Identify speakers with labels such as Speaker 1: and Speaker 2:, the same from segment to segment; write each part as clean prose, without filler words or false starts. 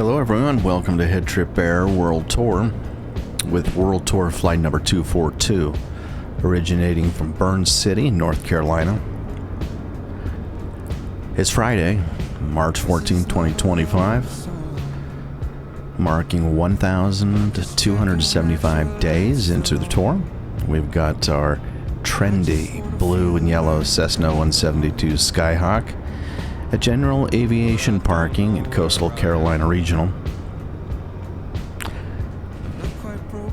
Speaker 1: Hello everyone, welcome to HeadTrip Air World Tour with World Tour flight number 242, originating from Burns City, North Carolina. It's Friday, March 14, 2025, marking 1,275 days into the tour. We've got our trendy blue and yellow Cessna 172 Skyhawk at General Aviation Parking at Coastal Carolina Regional.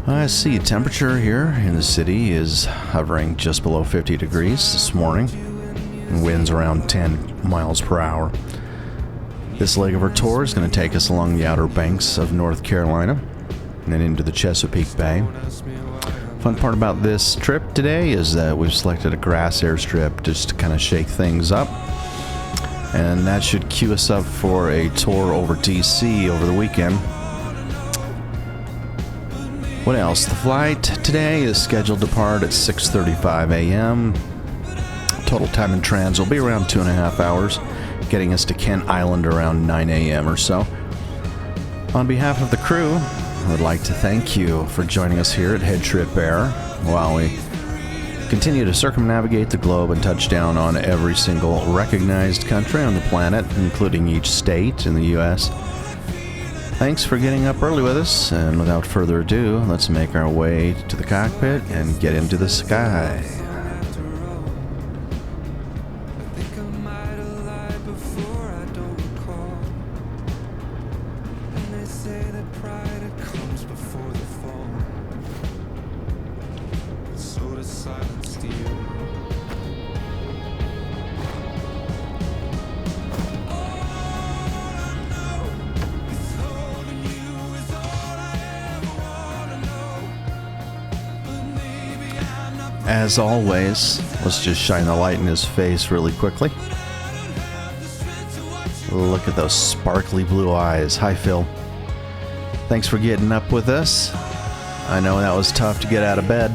Speaker 1: I see temperature here in the city is hovering just below 50 degrees this morning, and winds around 10 miles per hour. This leg of our tour is going to take us along the outer banks of North Carolina and then into the Chesapeake Bay. Fun part about this trip today is that we've selected a grass airstrip just to kind of shake things up. And that should cue us up for a tour over DC over the weekend. What else? The flight today is scheduled to depart at 6:35 a.m. Total time in trans will be around 2.5 hours, getting us to Kent Island around 9 a.m. or so. On behalf of the crew, I would like to thank you for joining us here at HeadTrip Air while we continue to circumnavigate the globe and touch down on every single recognized country on the planet, including each state in the U.S. Thanks for getting up early with us, and without further ado, let's make our way to the cockpit and get into the sky. As always, let's just shine the light in his face really quickly. Look at those sparkly blue eyes. Hi, Phil. Thanks for getting up with us. I know that was tough to get out of bed.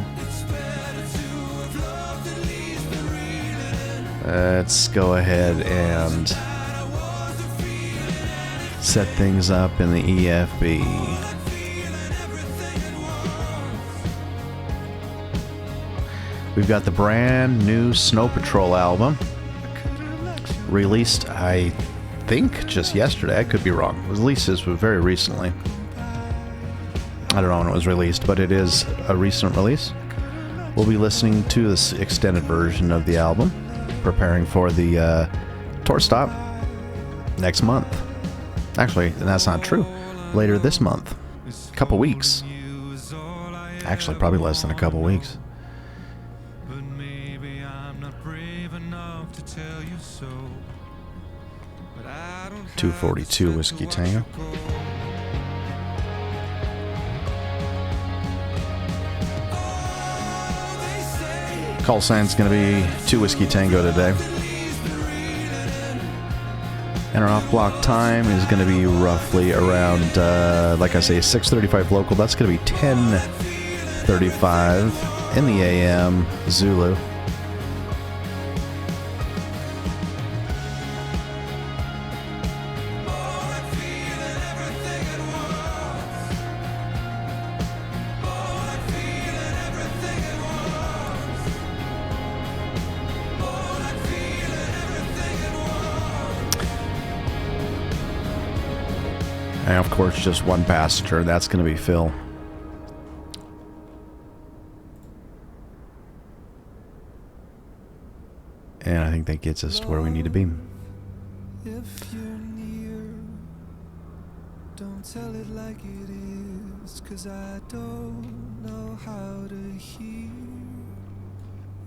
Speaker 1: Let's go ahead and set things up in the EFB. We've got the brand new Snow Patrol album, released, I think, just yesterday. I could be wrong. It was released very recently. I don't know when it was released, but it is a recent release. We'll be listening to this extended version of the album, preparing for the tour stop next month. Actually, that's not true. Later this month. A couple weeks. Actually, probably less than a couple weeks. 242 Whiskey Tango. Call sign's going to be 2 Whiskey Tango today. And our off-block time is going to be roughly around, like I say, 6:35 local. That's going to be 10:35 in the AM Zulu. And of course, just one passenger. That's going to be Phil. And I think that gets us to where we need to be.
Speaker 2: If you're near, don't tell it like it is, 'cause I don't know how to hear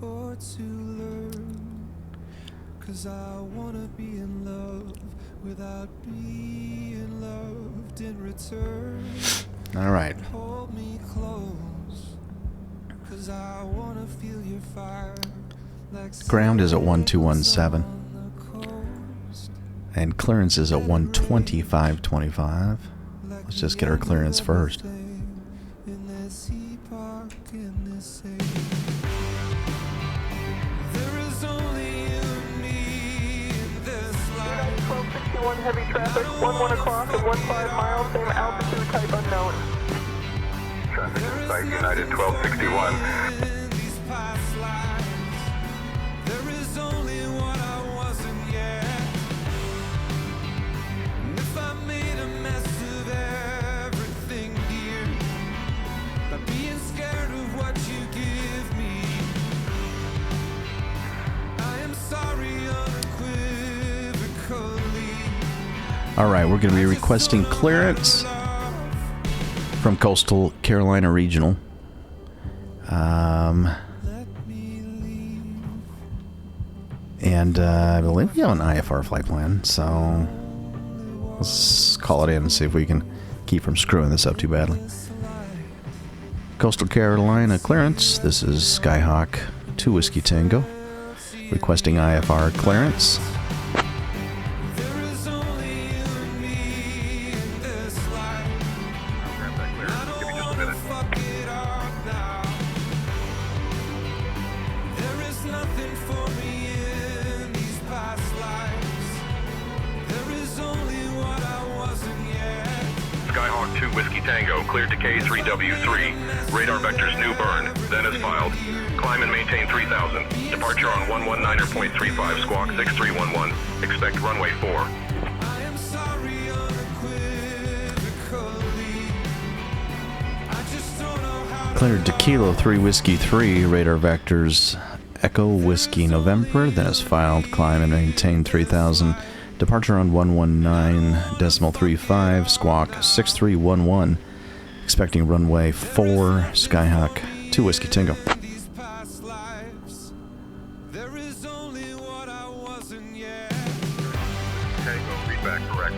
Speaker 2: or to learn, 'cause I wanna be in love without being loved in return.
Speaker 1: All right.
Speaker 2: Hold me close, 'cause I wanna feel your fire.
Speaker 1: Ground is at 1217, and clearance is at 125.25. Let's just get our clearance first.
Speaker 3: heavy traffic, 11 o'clock at 15 miles, same altitude, type unknown.
Speaker 4: Traffic in sight, United 1261.
Speaker 2: these past lives, there is only what I wasn't yet. And if I made a mess of everything, dear, by being scared of what you give me, I am sorry unequivocally.
Speaker 1: All right, we're going to be requesting clearance from Coastal Carolina Regional. And I believe we have an IFR flight plan, so let's call it in and see if we can keep from screwing this up too badly. Coastal Carolina clearance. This is Skyhawk 2 Whiskey Tango requesting IFR clearance.
Speaker 2: There is only you and me in this life.
Speaker 4: Grab that clearance.
Speaker 2: I
Speaker 4: Give me
Speaker 2: don't
Speaker 4: just a
Speaker 2: wanna
Speaker 4: minute.
Speaker 2: fuck it up now. There is nothing for me in these past lives. There is only what I wasn't yet.
Speaker 4: Skyhawk 2 Whiskey Tango, cleared to K3W3. Radar vectors new burn, then is filed. Climb and maintain 3000. Departure on 119.35, squawk 6311. Expect runway 4.
Speaker 2: I am sorry unequivocally. I just don't know how to
Speaker 1: Cleared to Kilo 3 Whiskey 3, radar vectors Echo Whiskey November, then is filed. Climb and maintain 3000. Departure on 119.35, squawk 6311. Expecting runway 4, Skyhawk 2 Whiskey Tango.
Speaker 2: these past lives. There is only what I wasn't yet.
Speaker 4: Tango, feedback correct.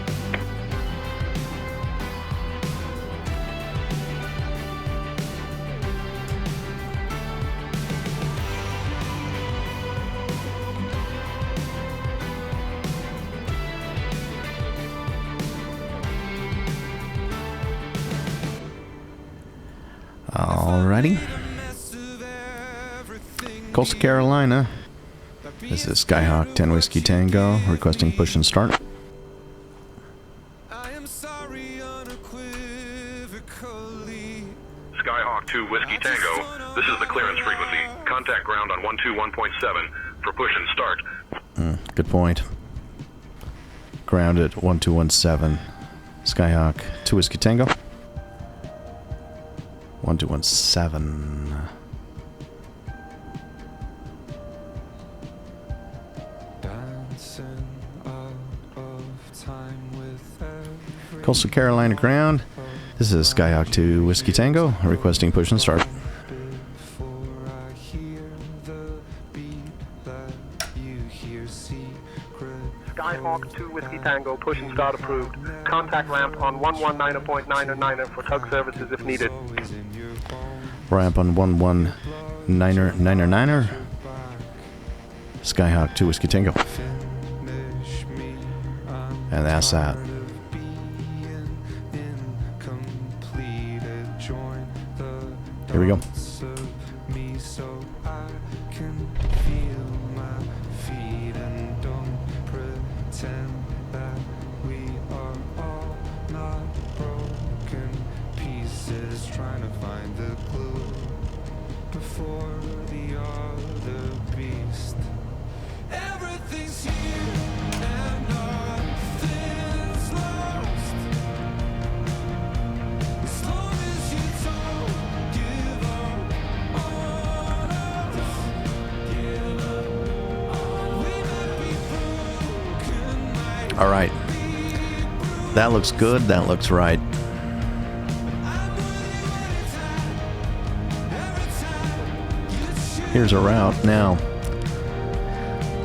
Speaker 1: Alrighty. Coastal Carolina. This is Skyhawk 10 Whiskey Tango requesting push and start.
Speaker 2: I am sorry unequivocally.
Speaker 4: Skyhawk 2 Whiskey Tango, this is the clearance frequency. Contact ground on 121.7 for push and start.
Speaker 1: Good point. Ground at 1217. Skyhawk 2 Whiskey Tango. 1217.
Speaker 2: Dancing out of time with every
Speaker 1: Coastal Carolina ground. This is Skyhawk 2 Whiskey Tango requesting push and start.
Speaker 2: before I hear the beat that you hear secret.
Speaker 3: Skyhawk 2 Whiskey Tango, push and start approved. Contact ramp on 119.99 for tug services if needed.
Speaker 2: Always in your bones.
Speaker 1: Ramp on 119.99. Skyhawk 2 Whiskey Tango.
Speaker 2: Finish me. I'm
Speaker 1: And that's that.
Speaker 2: tired of being incomplete. Join the
Speaker 1: Here we go.
Speaker 2: dots of me so I can feel my feet, and don't pretend that we are all not broken pieces, trying to find the glue before the other beast. Everything's here and nothing's lost. As long as you don't give up on us, give up on. We might be broken, might
Speaker 1: All right. That looks good. That looks right. Here's a route now.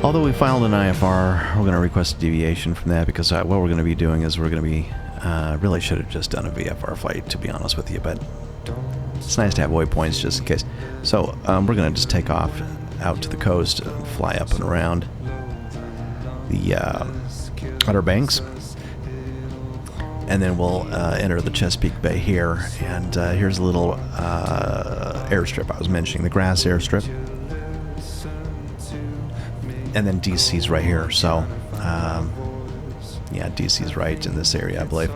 Speaker 1: Although we filed an IFR, we're going to request a deviation from that because what we're going to be doing is we're going to be really should have just done a VFR flight, to be honest with you, but it's nice to have waypoints just in case. So we're going to just take off out to the coast and fly up and around the Outer Banks, and then we'll enter the Chesapeake Bay here. And here's a little airstrip I was mentioning, the grass airstrip. And then DC's right here, so Yeah, DC's right in this area, I believe.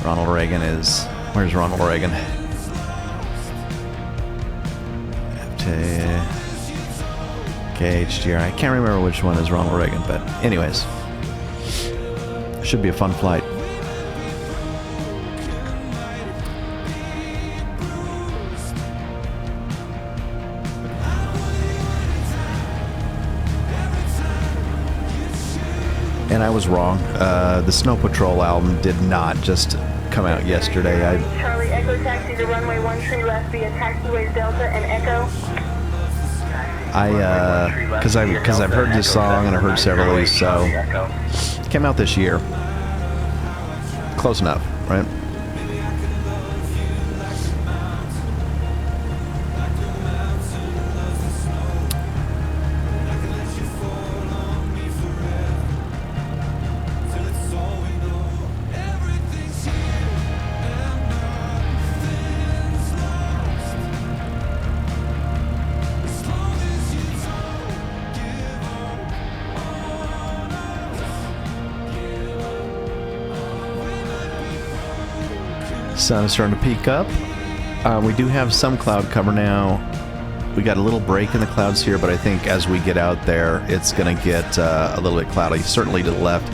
Speaker 1: Ronald Reagan is... Where's Ronald Reagan? KHGR. I can't remember which one is Ronald Reagan, but anyways. Should be a fun flight. And I was wrong. The Snow Patrol album did not just come out yesterday.
Speaker 5: Charlie Echo taxi to runway 13 left via taxiways Delta and Echo.
Speaker 1: Because I've heard this song and I've heard several of these, so it came out this year. Close enough, right? Sun is starting to peak up. We do have some cloud cover now. We got a little break in the clouds here, but I think as we get out there, it's going to get a little bit cloudy, certainly to the left.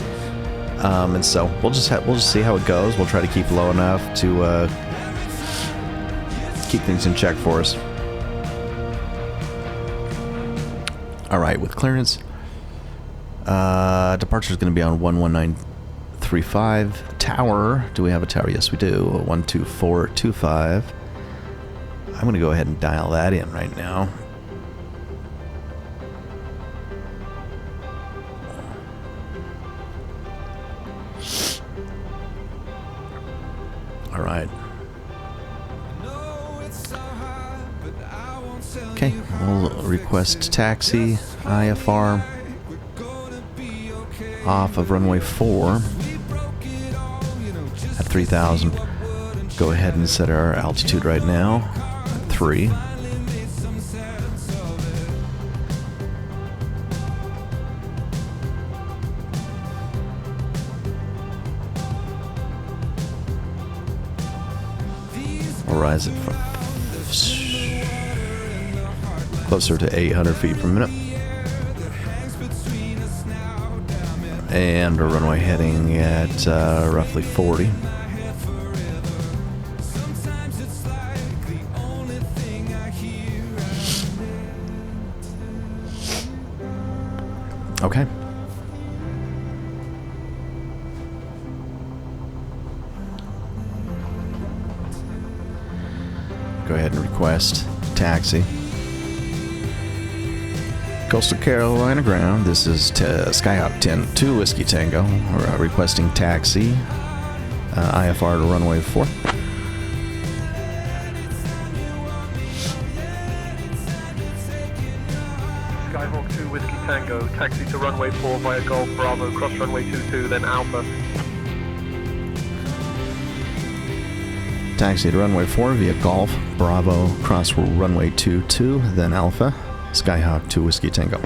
Speaker 1: And so we'll just see how it goes. We'll try to keep low enough to keep things in check for us. All right, with clearance, departure is going to be on 11935. Tower. Do we have a tower? Yes, we do. 12425. I'm going to go ahead and dial that in right now. All right. Okay, we'll request taxi, IFR, off of runway 4. At 3,000. Go ahead and set our altitude right now at 3. We'll rise it from closer to 800 feet per minute. And our runway heading at roughly 40. Okay. Go ahead and request taxi. Coastal Carolina ground. This is Skyhawk 10-2 Whiskey Tango. We're requesting taxi. IFR to runway 4.
Speaker 3: Skyhawk 2 Whiskey Tango, taxi to runway 4 via Golf Bravo, cross runway 22, then Alpha.
Speaker 1: Taxi to runway 4 via Golf Bravo, cross runway 22, then Alpha. Skyhawk 2 Whiskey Tango.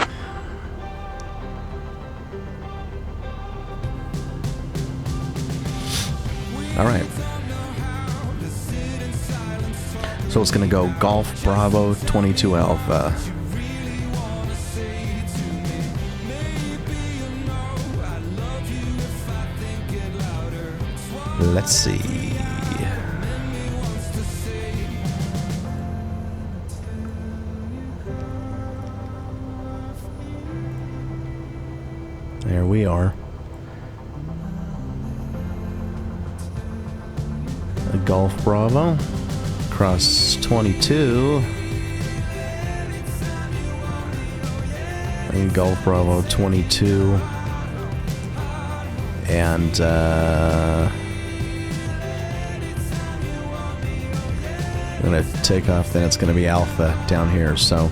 Speaker 1: All right. So it's going to go Golf Bravo 22 Alpha. Let's see. There we are. A Golf Bravo. Cross 22. And Golf Bravo 22. And I'm going to take off, then it's going to be Alpha down here. So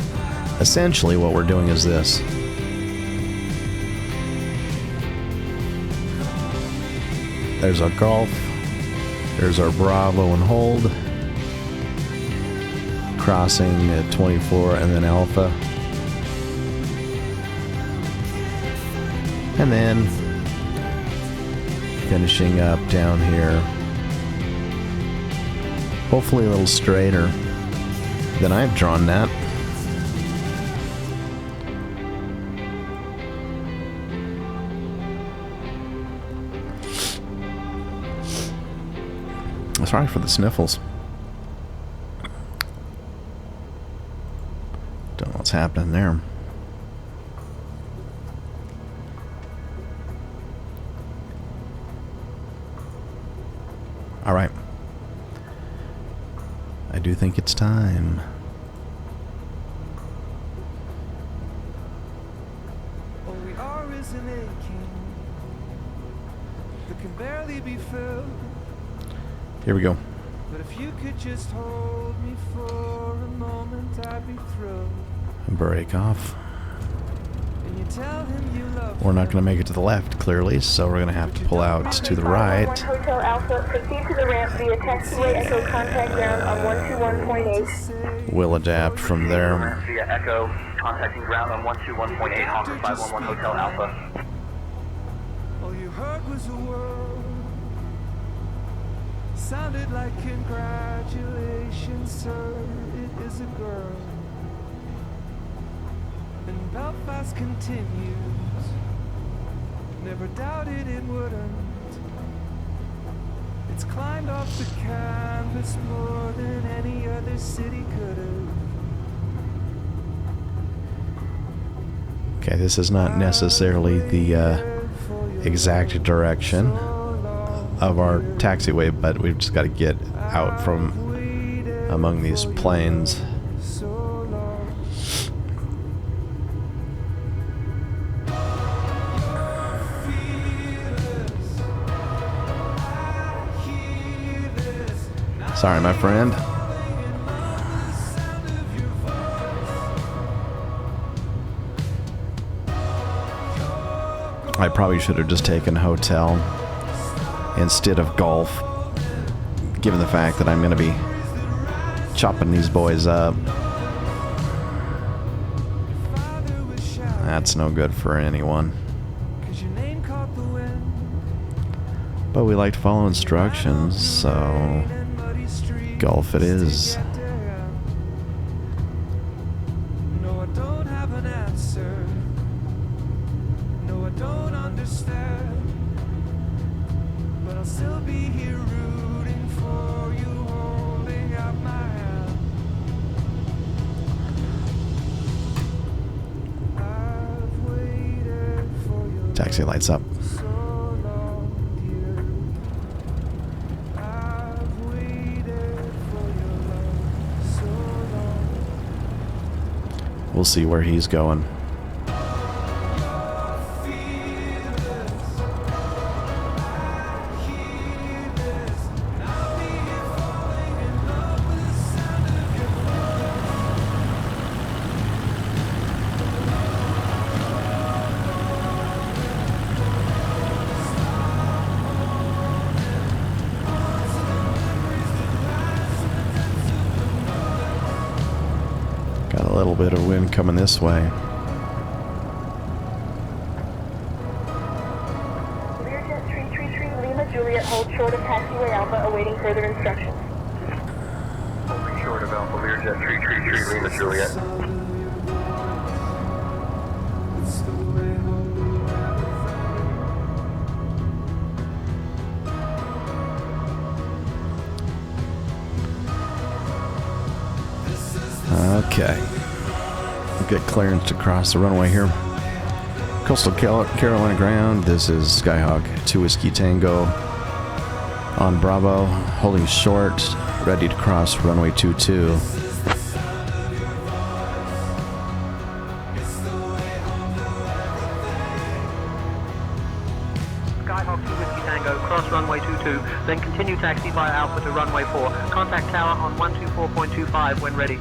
Speaker 1: essentially what we're doing is this. There's our Golf. There's our Bravo and hold. Crossing at 24 and then Alpha. And then finishing up down here. Hopefully a little straighter than I've drawn that. Sorry for the sniffles. Don't know what's happening there. All right. I do think it's time.
Speaker 2: All we are is an aching that can barely be filled.
Speaker 1: Here we go.
Speaker 2: But if you could just hold me for a moment, I'd be thrilled.
Speaker 1: Break off.
Speaker 2: And you tell him you love
Speaker 1: We're not going to make it to the left, clearly, so we're going to have to pull out to the right.
Speaker 5: Hotel Alpha, proceed to the ramp via taxiway Echo contact ground on 121.8.
Speaker 1: We'll adapt from there.
Speaker 6: Via Echo, contacting ground on 121.8, Honker 511 Hotel Alpha.
Speaker 2: all you heard was a word. Sounded like congratulations, sir. It is a girl. And Belfast continues. Never doubted it wouldn't. It's climbed off the canvas more than any other city could have.
Speaker 1: Okay, this is not necessarily the exact direction of our taxiway, but we've just got to get out from among these planes. Sorry, my friend. I probably should have just taken hotel instead of golf, given the fact that I'm going to be chopping these boys up. That's no good for anyone. But we like to follow instructions, so golf it is.
Speaker 2: No, I don't have an answer. No, I don't understand. But I'll still be here rooting for you, holding out my hand. I've waited for you
Speaker 1: Taxi lights up.
Speaker 2: so long, dear. I've waited for your love so long.
Speaker 1: We'll see where he's going. Got a little bit of wind coming this way.
Speaker 5: Learjet 333 Lima Juliet holds short of taxiway Alpha awaiting further instructions.
Speaker 6: Holding short of Alpha Learjet 333 Lima Juliet.
Speaker 2: It's the way home.
Speaker 1: Okay. We'll get clearance to cross the runway here. Coastal Carolina ground. This is Skyhawk 2 Whiskey Tango on Bravo, holding short, ready to cross runway 22.
Speaker 3: Skyhawk 2 Whiskey Tango, cross runway 22, then continue taxi via Alpha to runway 4. Contact tower on 124.25 when ready.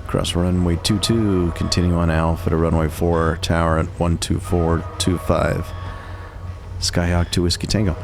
Speaker 1: Cross runway 22, continue on Alpha to runway 4, tower at 124.25. Skyhawk 2 Whiskey Tango.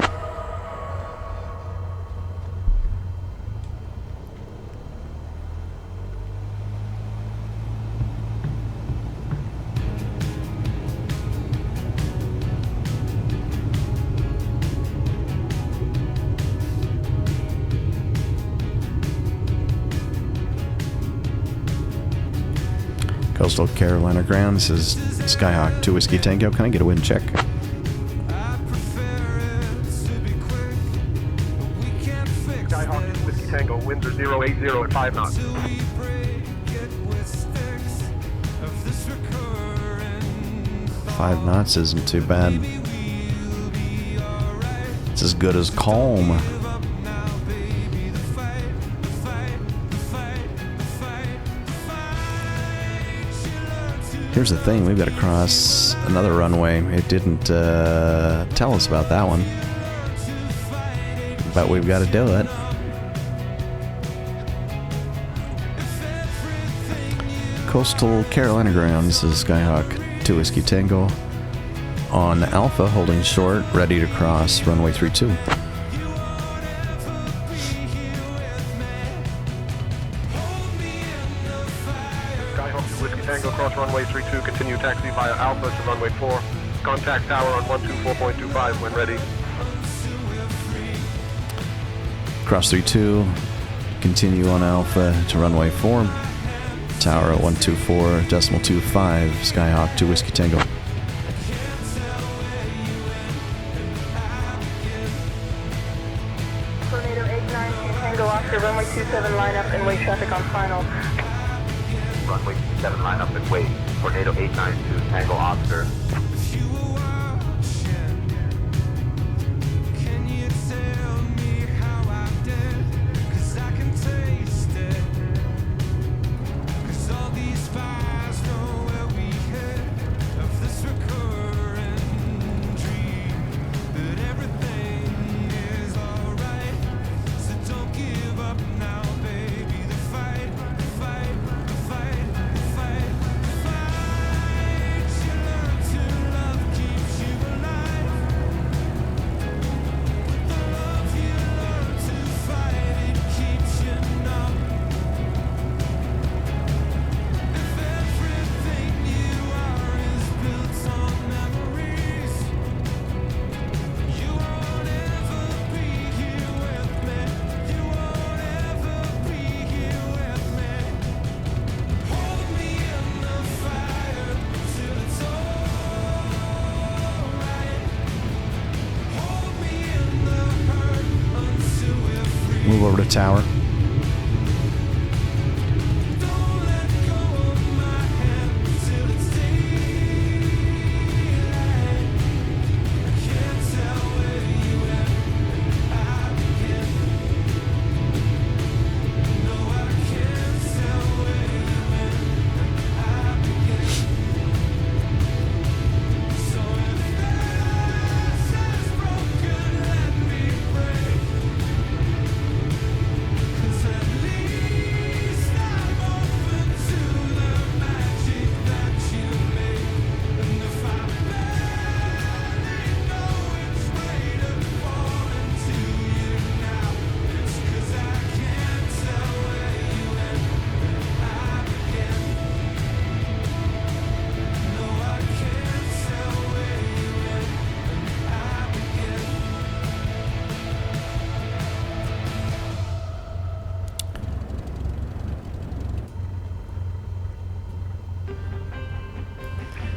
Speaker 1: Coastal Carolina ground. This is Skyhawk 2 Whiskey Tango. Can I get a wind check?
Speaker 4: Skyhawk 2 Whiskey Tango, winds are 080 at 5 knots.
Speaker 1: 5 knots isn't too bad. It's as good as calm. Here's the thing, we've got to cross another runway. It didn't tell us about that one, but we've got to do it. Coastal Carolina ground. This is Skyhawk 2 Whiskey Tango on Alpha, holding short, ready to cross runway 32.
Speaker 4: Skyhawk 2 Whiskey Tango, cross runway 32, continue taxi via Alpha to runway 4. Contact tower on 124.25 when ready.
Speaker 1: Cross 32, continue on Alpha to runway 4. Tower at 124.25, Skyhawk 2 Whiskey Tango.
Speaker 5: Tornado 89 Tango Oscar, runway 27 line up and wait traffic on final.
Speaker 6: Runway 7 line up and wait. Tornado 892 Tango Oscar.
Speaker 1: Move over to tower.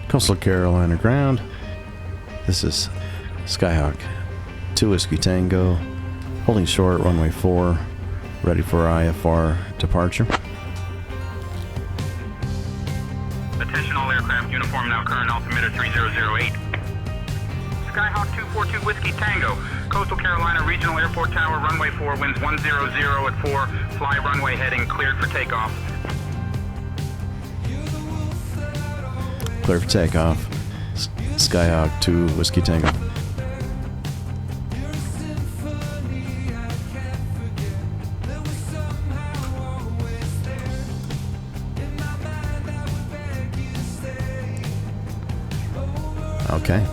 Speaker 1: Coastal Carolina ground. This is Skyhawk 2 Whiskey Tango, holding short, runway 4, ready for IFR departure.
Speaker 7: Attention all aircraft, uniform now current altimeter 3008. Skyhawk 242 Whiskey Tango, Coastal Carolina Regional Airport Tower, runway 4, winds 100 at 4, fly runway heading, cleared for takeoff.
Speaker 1: Clear for takeoff. Skyhawk 2 Whiskey Tango. Okay.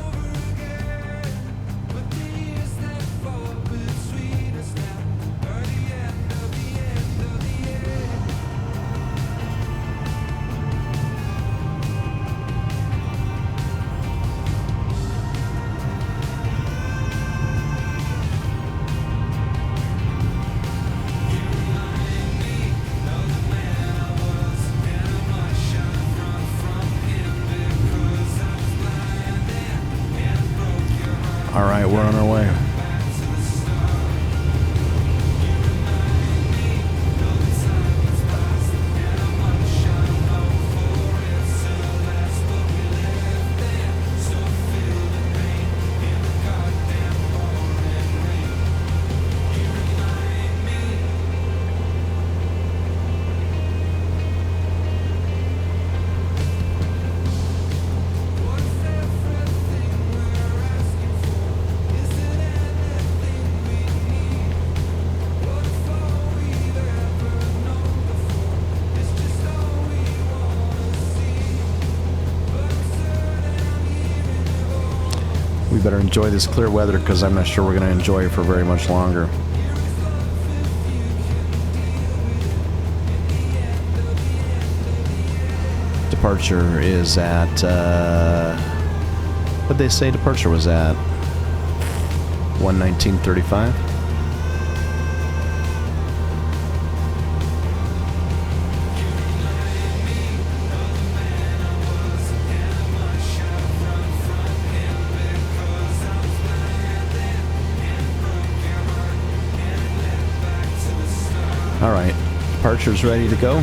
Speaker 1: We better enjoy this clear weather because I'm not sure we're going to enjoy it for very much longer. Departure is at, what'd they say departure was at? 1:19:35. All right, departure's ready to go.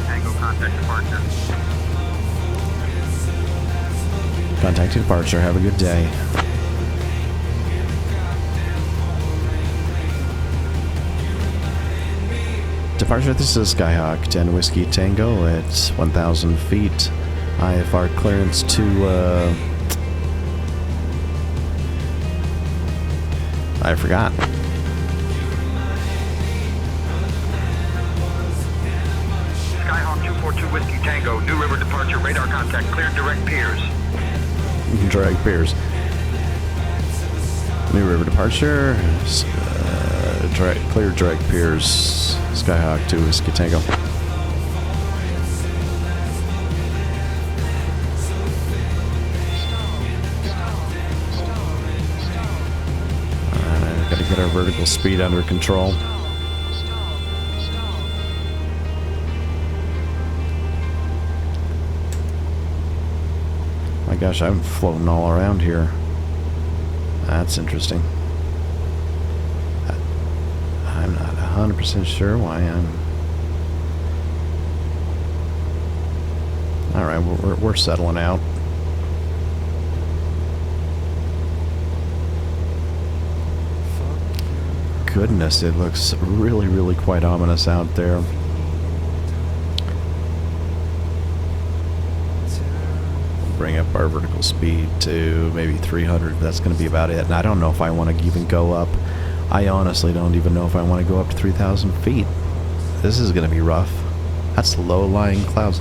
Speaker 7: Tango, contact departure.
Speaker 1: Contact departure. Have a good day. Departure, this is Skyhawk 10 Whiskey Tango at 1,000 feet. IFR clearance to, I forgot.
Speaker 7: Skyhawk 242 Whiskey Tango, New River departure, radar contact, cleared direct piers.
Speaker 1: Direct piers. New River departure. Clear direct piers. Skyhawk 2 Whiskey Tango. Alright, gotta get our vertical speed under control. My gosh, I'm floating all around here. That's interesting. I'm not 100% sure why I'm... Alright, we're settling out. Goodness, it looks really, really quite ominous out there. Bring up our vertical speed to maybe 300. That's going to be about it. And I don't know if I want to even go up. I honestly don't even know if I want to go up to 3,000 feet. This is going to be rough. That's low-lying clouds.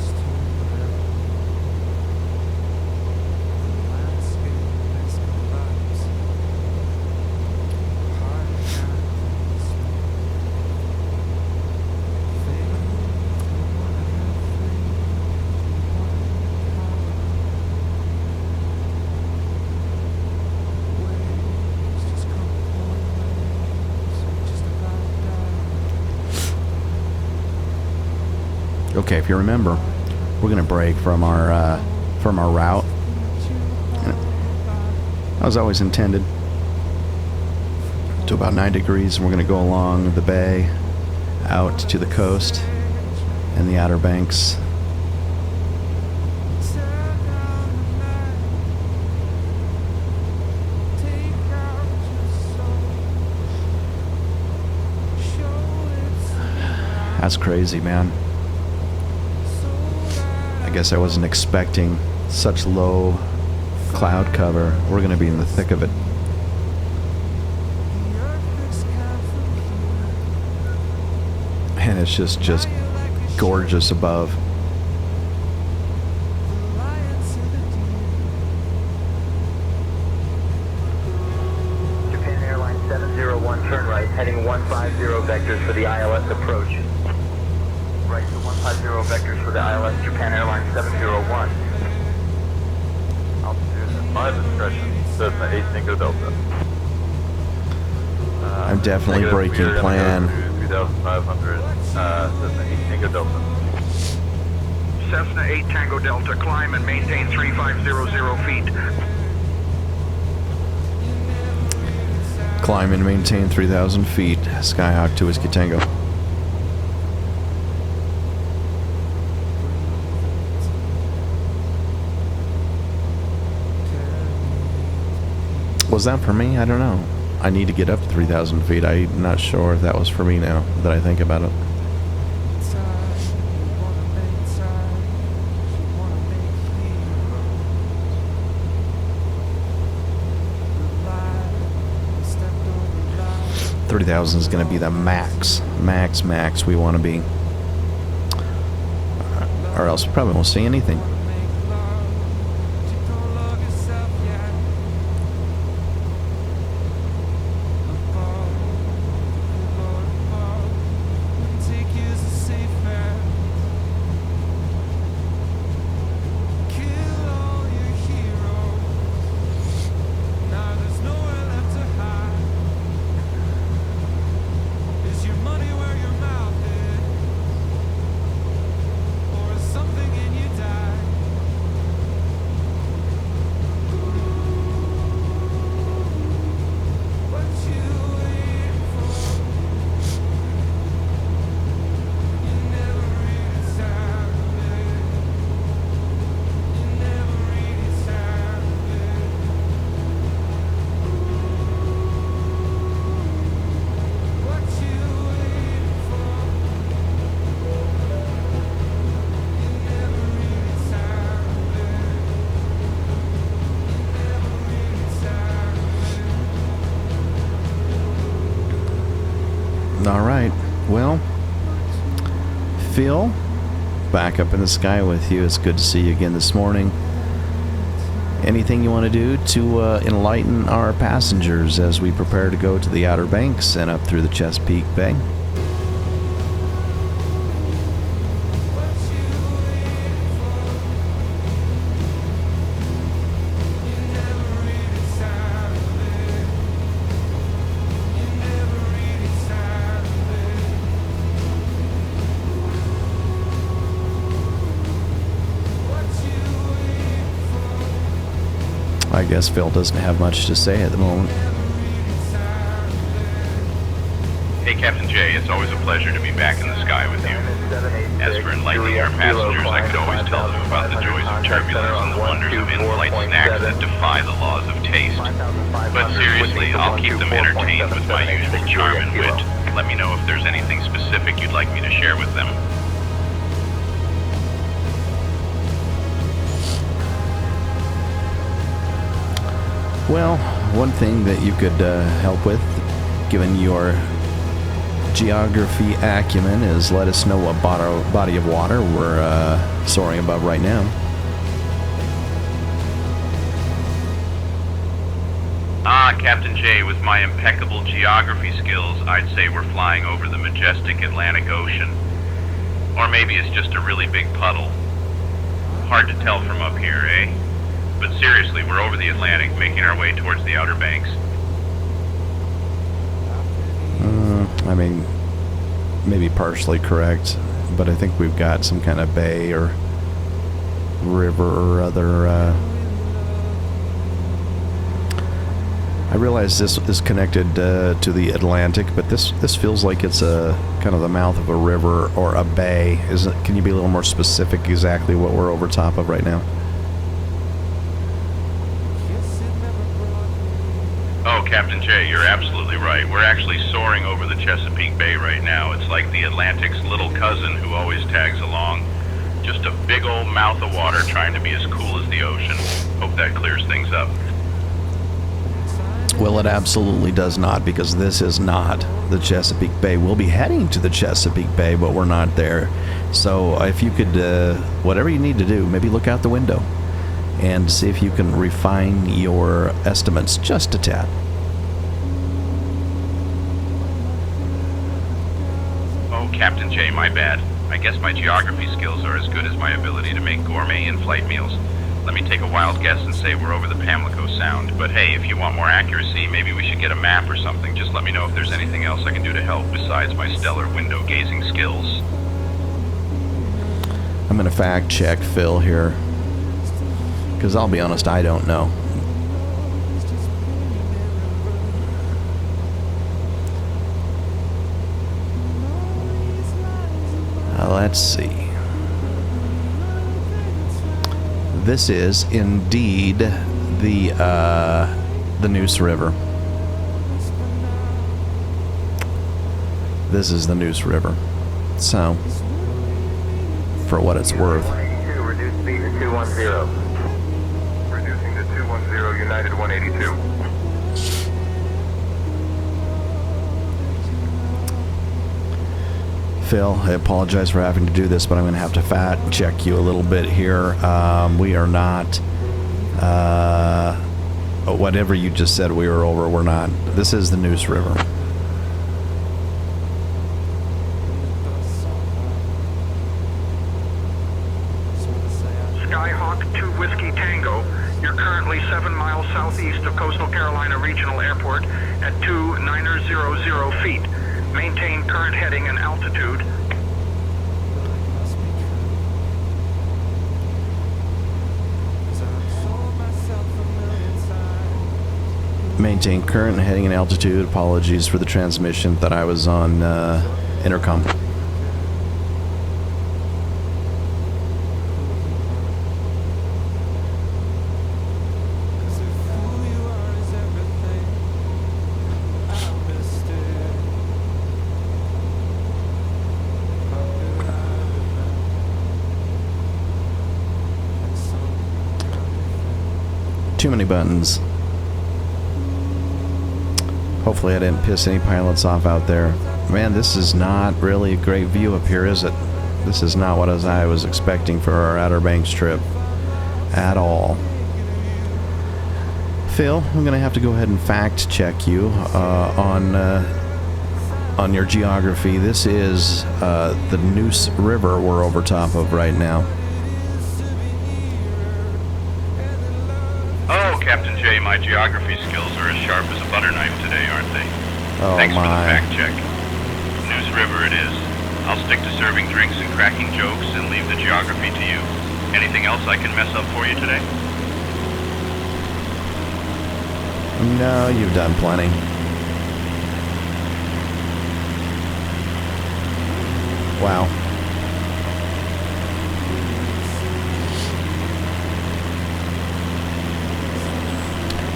Speaker 1: Okay, if you remember, we're gonna break from our route. That was always intended to about 9 degrees, and we're gonna go along the bay out to the coast and the Outer Banks. That's crazy, man. I guess I wasn't expecting such low cloud cover. We're going to be in the thick of it. And it's just gorgeous above.
Speaker 6: Japan Airlines 701, turn right, heading 150 vectors for the ILS approach. Right to 150 vectors for the ILS, Japan Airlines 701.
Speaker 8: Altitude at 5 discretion, Cessna 8 Tango Delta.
Speaker 1: I'm definitely breaking plan.
Speaker 8: 2,500, Cessna 8 Tango Delta.
Speaker 7: Cessna 8 Tango Delta, climb and maintain 3500 feet.
Speaker 1: Climb and maintain 3,000 feet. Skyhawk 2 Whiskey Tango. Was that for me? I don't know. I need to get up to 3,000 feet. I'm not sure if that was for me now that I think about it. $30,000 is going to be the max we want to be. Or else we probably won't see anything. All right. Well, Phil, back up in the sky with you. It's good to see you again this morning. Anything you want to do to enlighten our passengers as we prepare to go to the Outer Banks and up through the Chesapeake Bay? I guess Phil doesn't have much to say at the moment.
Speaker 7: Hey, Captain J, it's always a pleasure to be back in the sky with you. As for enlightening our passengers, I could always tell them about the joys of turbulence and the wonders of in-flight snacks that defy the laws of taste. But seriously, I'll keep them entertained with my usual charm and wit. Let me know if there's anything specific you'd like me to share with them.
Speaker 1: Well, one thing that you could help with, given your geography acumen, is let us know what body of water we're soaring above right now.
Speaker 7: Captain J, with my impeccable geography skills, I'd say we're flying over the majestic Atlantic Ocean. Or maybe it's just a really big puddle. Hard to tell from up here, eh? But seriously, we're over the Atlantic, making our way towards the Outer Banks.
Speaker 1: I mean, maybe partially correct, but I think we've got some kind of bay or river or other. I realize this is connected to the Atlantic, but this feels like it's a kind of the mouth of a river or a bay. Can you be a little more specific exactly what we're over top of right now?
Speaker 7: Oh, Captain J, you're absolutely right. We're actually soaring over the Chesapeake Bay right now. It's like the Atlantic's little cousin who always tags along. Just a big old mouth of water trying to be as cool as the ocean. Hope that clears things up.
Speaker 1: Well, it absolutely does not, because this is not the Chesapeake Bay. We'll be heading to the Chesapeake Bay, but we're not there. So if you could, whatever you need to do, maybe look out the window and see if you can refine your estimates just a tad.
Speaker 7: Oh, Captain J, my bad. I guess my geography skills are as good as my ability to make gourmet in-flight meals. Let me take a wild guess and say we're over the Pamlico Sound. But hey, if you want more accuracy, maybe we should get a map or something. Just let me know if there's anything else I can do to help besides my stellar window-gazing skills.
Speaker 1: I'm going to fact check Phil here, because I'll be honest, I don't know. Let's see. This is indeed the Neuse River. This is the Neuse River. So, for what it's worth.
Speaker 6: Reduce speed to 210.
Speaker 4: Reducing to 210, United 182.
Speaker 1: Phil, I apologize for having to do this, but I'm going to have to fact check you a little bit here. We are not, whatever you just said we were over, we're not. This is the Neuse River.
Speaker 7: Skyhawk 2 Whiskey Tango, you're currently 7 miles southeast of Coastal Carolina Regional Airport at 2900 feet. Maintain current heading and altitude.
Speaker 1: Maintain current heading and altitude. Apologies for the transmission that I was on intercom. Too many buttons. Hopefully I didn't piss any pilots off out there. Man, this is not really a great view up here, is it? This is not what I was expecting for our Outer Banks trip at all. Phil, I'm going to have to go ahead and fact check you on your geography. This is the Neuse River we're over top of right now.
Speaker 7: Oh, Captain J, my geography skills are as sharp as a butter knife today, aren't they?
Speaker 1: Oh,
Speaker 7: Thanks for the
Speaker 1: my.
Speaker 7: fact check. Neuse River it is. I'll stick to serving drinks and cracking jokes and leave the geography to you. Anything else I can mess up for you today?
Speaker 1: No, you've done plenty. Wow.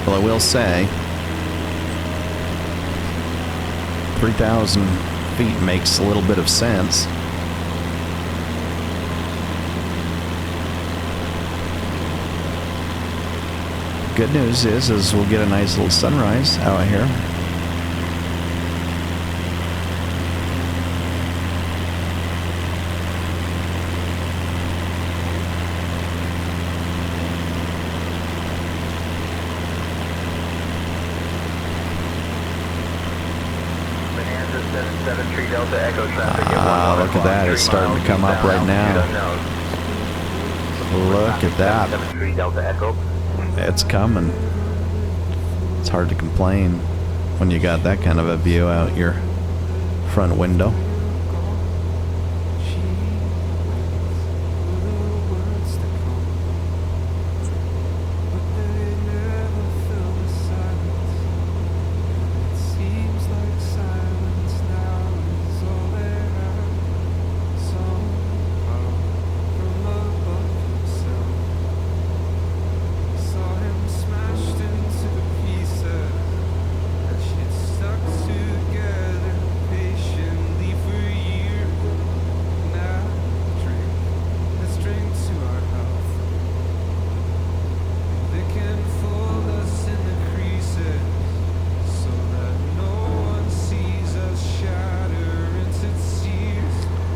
Speaker 1: Well, I will say, 3,000 feet makes a little bit of sense. Good news is we'll get a nice little sunrise out here. Look at that, it's starting to come up right now. Look at that. It's coming. It's hard to complain when you got that kind of a view out your front window.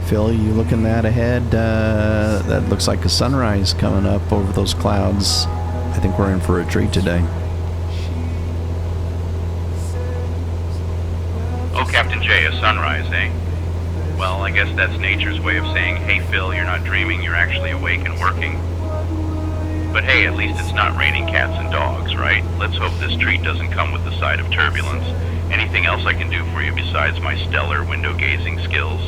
Speaker 1: Phil, you looking that ahead? That looks like a sunrise coming up over those clouds. I think we're in for a treat today.
Speaker 7: Oh, Captain J, a sunrise, eh? Well, I guess that's nature's way of saying, hey, Phil, you're not dreaming, you're actually awake and working. But hey, at least it's not raining cats and dogs, right? Let's hope this treat doesn't come with the side of turbulence. Anything else I can do for you besides my stellar window-gazing skills?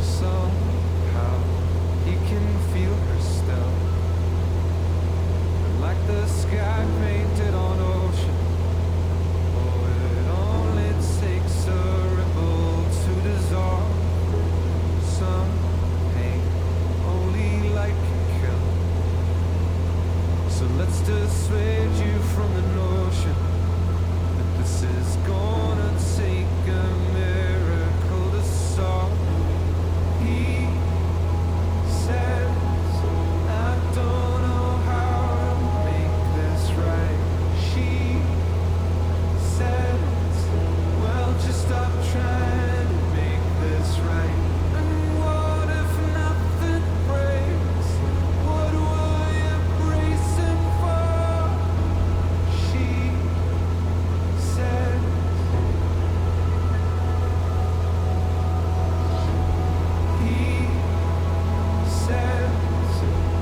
Speaker 2: Somehow you can feel her still, like the sky painted on ocean. Oh, it only takes a ripple to dissolve some pain. Only light can kill. So let's dissuade you from the notion that this is gonna take a miracle to solve. He says, I don't know how to make this right. She says, well, just stop trying to make this right. And what if nothing breaks? What were you bracing for? She says, he says,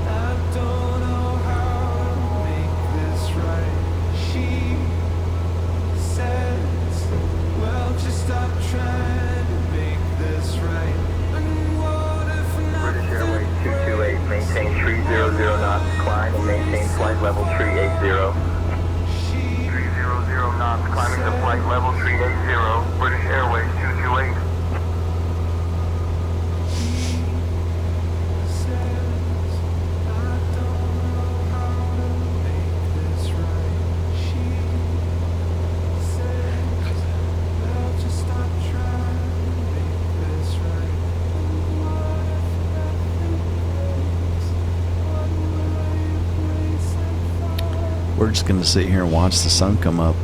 Speaker 2: I don't know how to make this right. She says, well, just stop trying to make this right. And what if
Speaker 6: British
Speaker 2: nothing
Speaker 6: Airways 228, maintain 300 knots, climb and maintain flight level 380. 300 knots, climbing to flight level 380, British Airways 228.
Speaker 1: We're just going to sit here and watch the sun come up.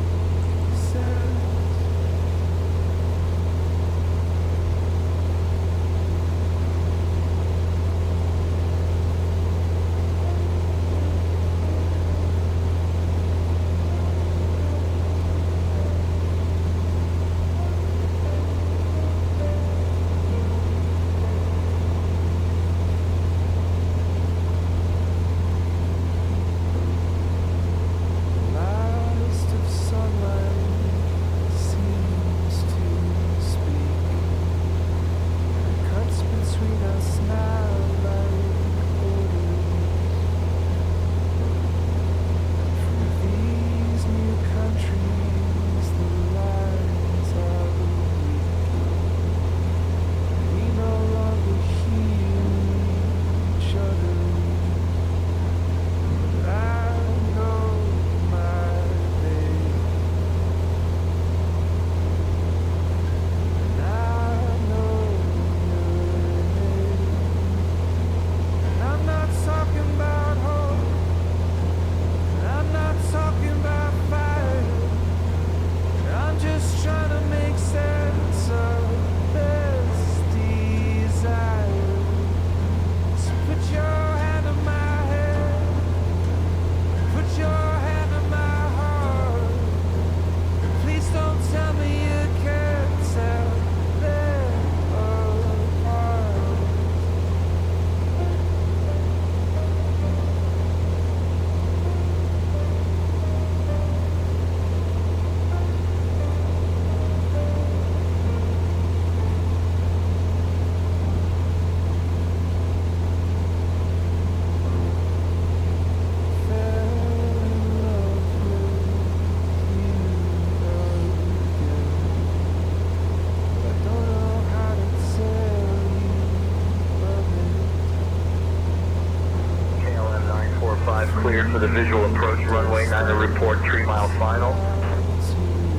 Speaker 6: cleared for the visual approach runway. 9er report 3 mile final.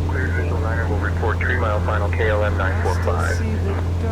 Speaker 6: Cleared visual 9er will report 3 mile final KLM 945.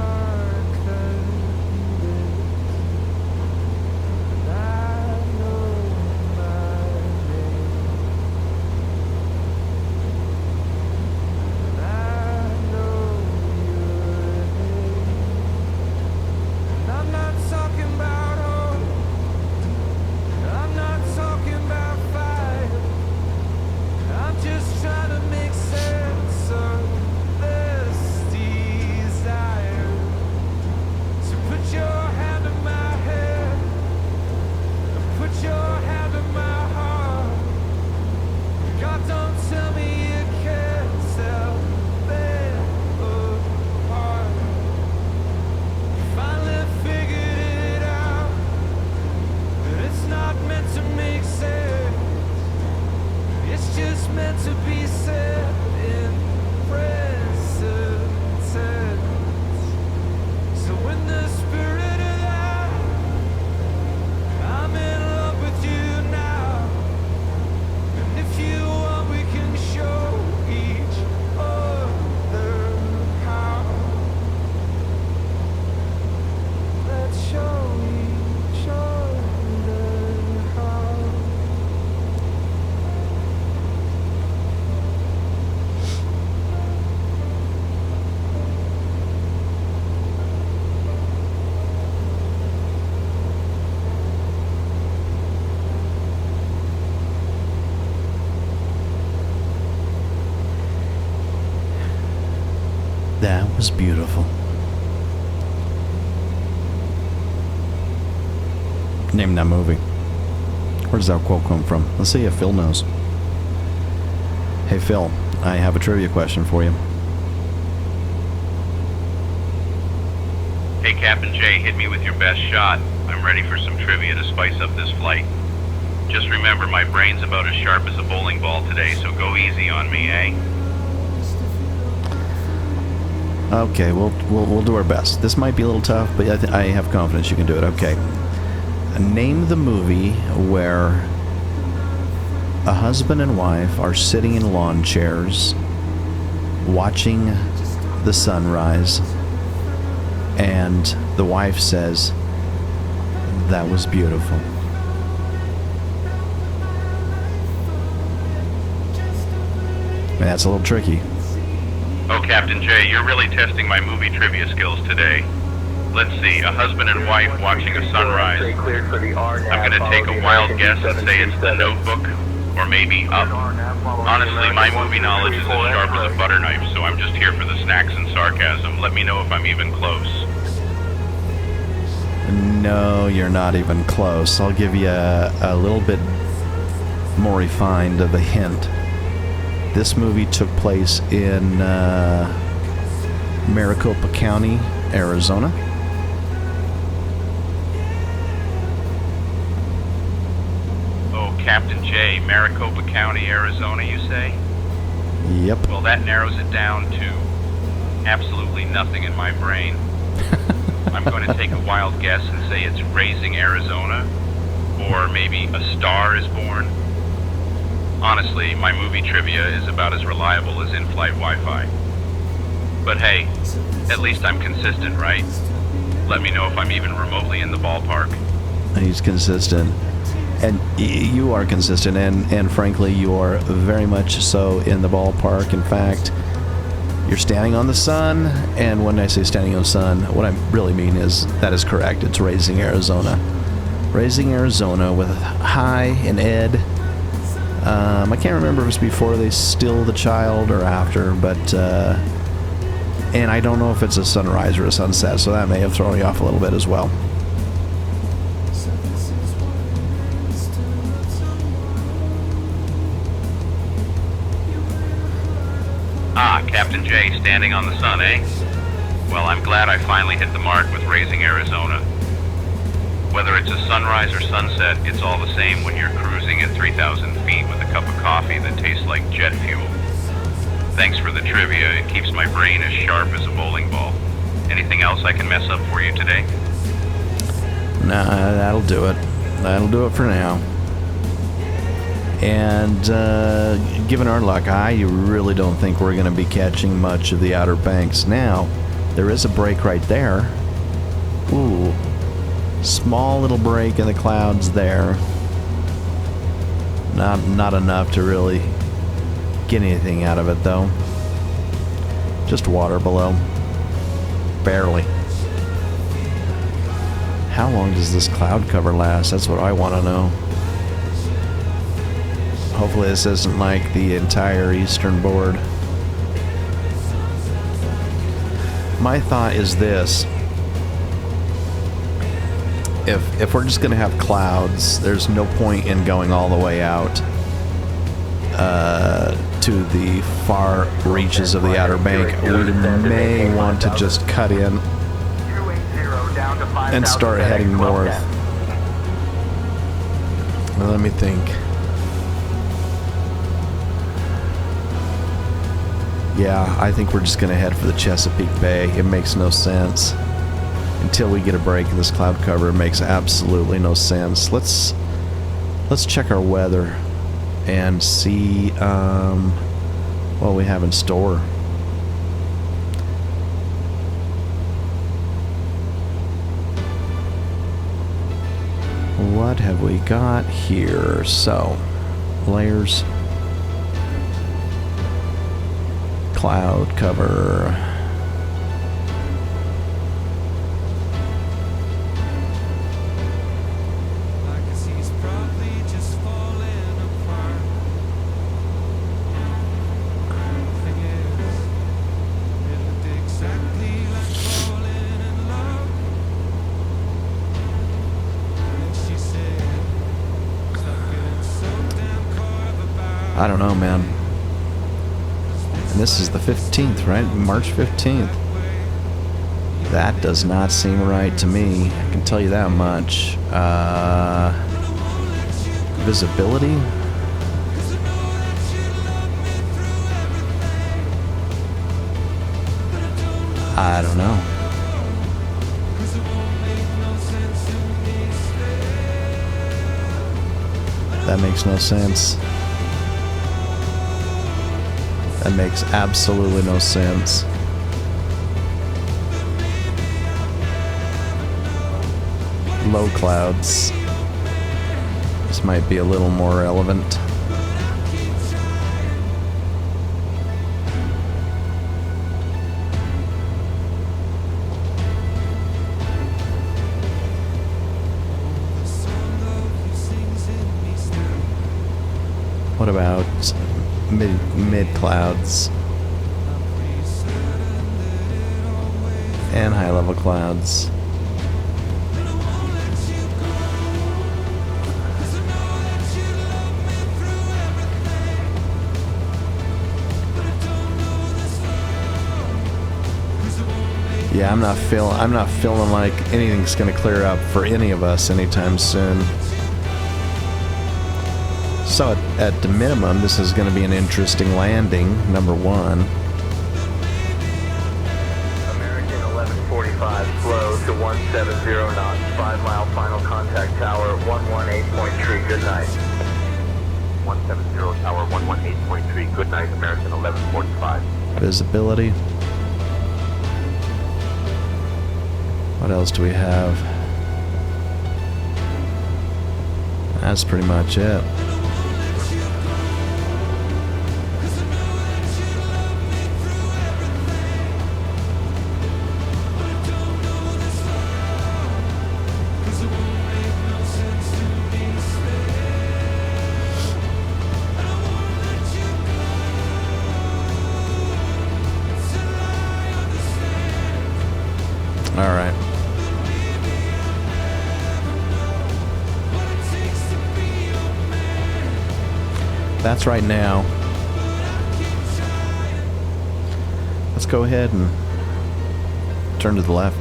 Speaker 1: That was beautiful. Name that movie. Where does that quote come from? Let's see if Phil knows. Hey Phil, I have a trivia question for you.
Speaker 7: Hey, Captain J, hit me with your best shot. I'm ready for some trivia to spice up this flight. Just remember, my brain's about as sharp as a bowling ball today, so go easy on me, eh?
Speaker 1: Okay, we'll do our best. This might be a little tough, but I have confidence you can do it. Okay. Name the movie where a husband and wife are sitting in lawn chairs watching the sunrise, and the wife says, "That was beautiful." And that's a little tricky.
Speaker 7: Oh, Captain J, you're really testing my movie trivia skills today. Let's see, a husband and wife watching a sunrise. I'm gonna take a wild guess and say it's The Notebook, or maybe Up. Honestly, my movie knowledge is as sharp as a butter knife, so I'm just here for the snacks and sarcasm. Let me know if I'm even close.
Speaker 1: No, you're not even close. I'll give you a little bit more refined of a hint. This movie took place in Maricopa County, Arizona.
Speaker 7: Oh, Captain J, Maricopa County, Arizona, you say?
Speaker 1: Yep.
Speaker 7: Well, that narrows it down to absolutely nothing in my brain. I'm going to take a wild guess and say it's Raising Arizona, or maybe A Star is Born. Honestly, my movie trivia is about as reliable as in-flight Wi-Fi. But hey, at least I'm consistent, right? Let me know if I'm even remotely in the ballpark.
Speaker 1: He's consistent. And you are consistent, and frankly, you are very much so in the ballpark. In fact, you're standing on the sun, and when I say standing on the sun, what I really mean is that is correct. It's Raising Arizona. Raising Arizona with Hi and Ed. I can't remember if it was before they steal the child or after, but and I don't know if it's a sunrise or a sunset, so that may have thrown you off a little bit as well.
Speaker 7: Ah, Captain J, standing on the sun, eh? Well, I'm glad I finally hit the mark with Raising Arizona. Whether it's a sunrise or sunset, it's all the same when you're cruising at 3,000 feet with a cup of coffee that tastes like jet fuel. Thanks for the trivia. It keeps my brain as sharp as a bowling ball. Anything else I can mess up for you today?
Speaker 1: Nah, that'll do it. That'll do it for now. And given our luck, I really don't think we're going to be catching much of the Outer Banks. Now, there is a break right there. Ooh, small little break in the clouds there. Not enough to really get anything out of it, though. Just water below. Barely. How long does this cloud cover last? That's what I want to know. Hopefully this isn't like the entire eastern board. My thought is this. If we're just going to have clouds, there's no point in going all the way out to the far reaches of the Outer Bank. We may want to just cut in and start heading north. Well, let me think. Yeah, I think we're just going to head for the Chesapeake Bay. It makes no sense. Until we get a break in this cloud cover, it makes absolutely no sense. Let's check our weather and see what we have in store. What have we got here? So, layers, cloud cover. I don't know, man. And this is the 15th, right? March 15th. That does not seem right to me. I can tell you that much. Visibility? I don't know. That makes no sense. That makes absolutely no sense. Low clouds. This might be a little more relevant. What about mid clouds and high level clouds? Yeah, I'm not feeling like anything's going to clear up for any of us anytime soon. So at the minimum, this is going to be an interesting landing, number one.
Speaker 6: American 1145, slow to 170 knots, 5 mile final contact tower, 118.3, good night.
Speaker 8: 170 tower, 118.3, good night, American 1145.
Speaker 1: Visibility. What else do we have? That's pretty much it. All right. That's right now. Let's go ahead and turn to the left.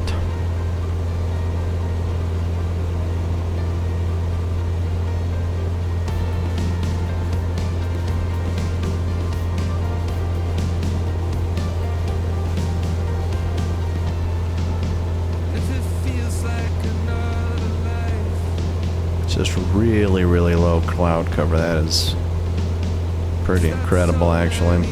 Speaker 1: Just really, really low cloud cover. That is Pretty incredible, actually.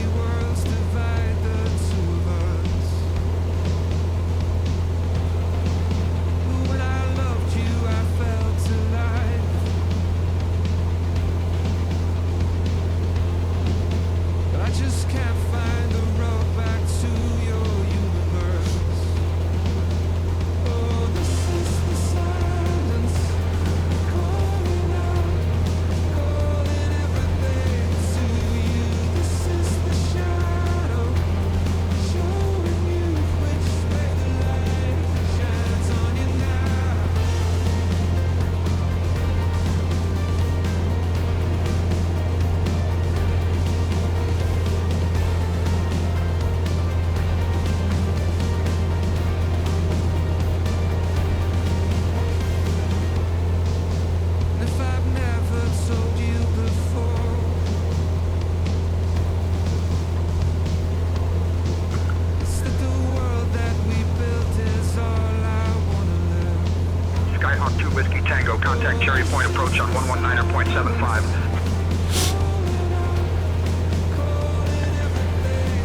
Speaker 7: Skyhawk 2 Whiskey Tango, contact Cherry Point approach on 119.75.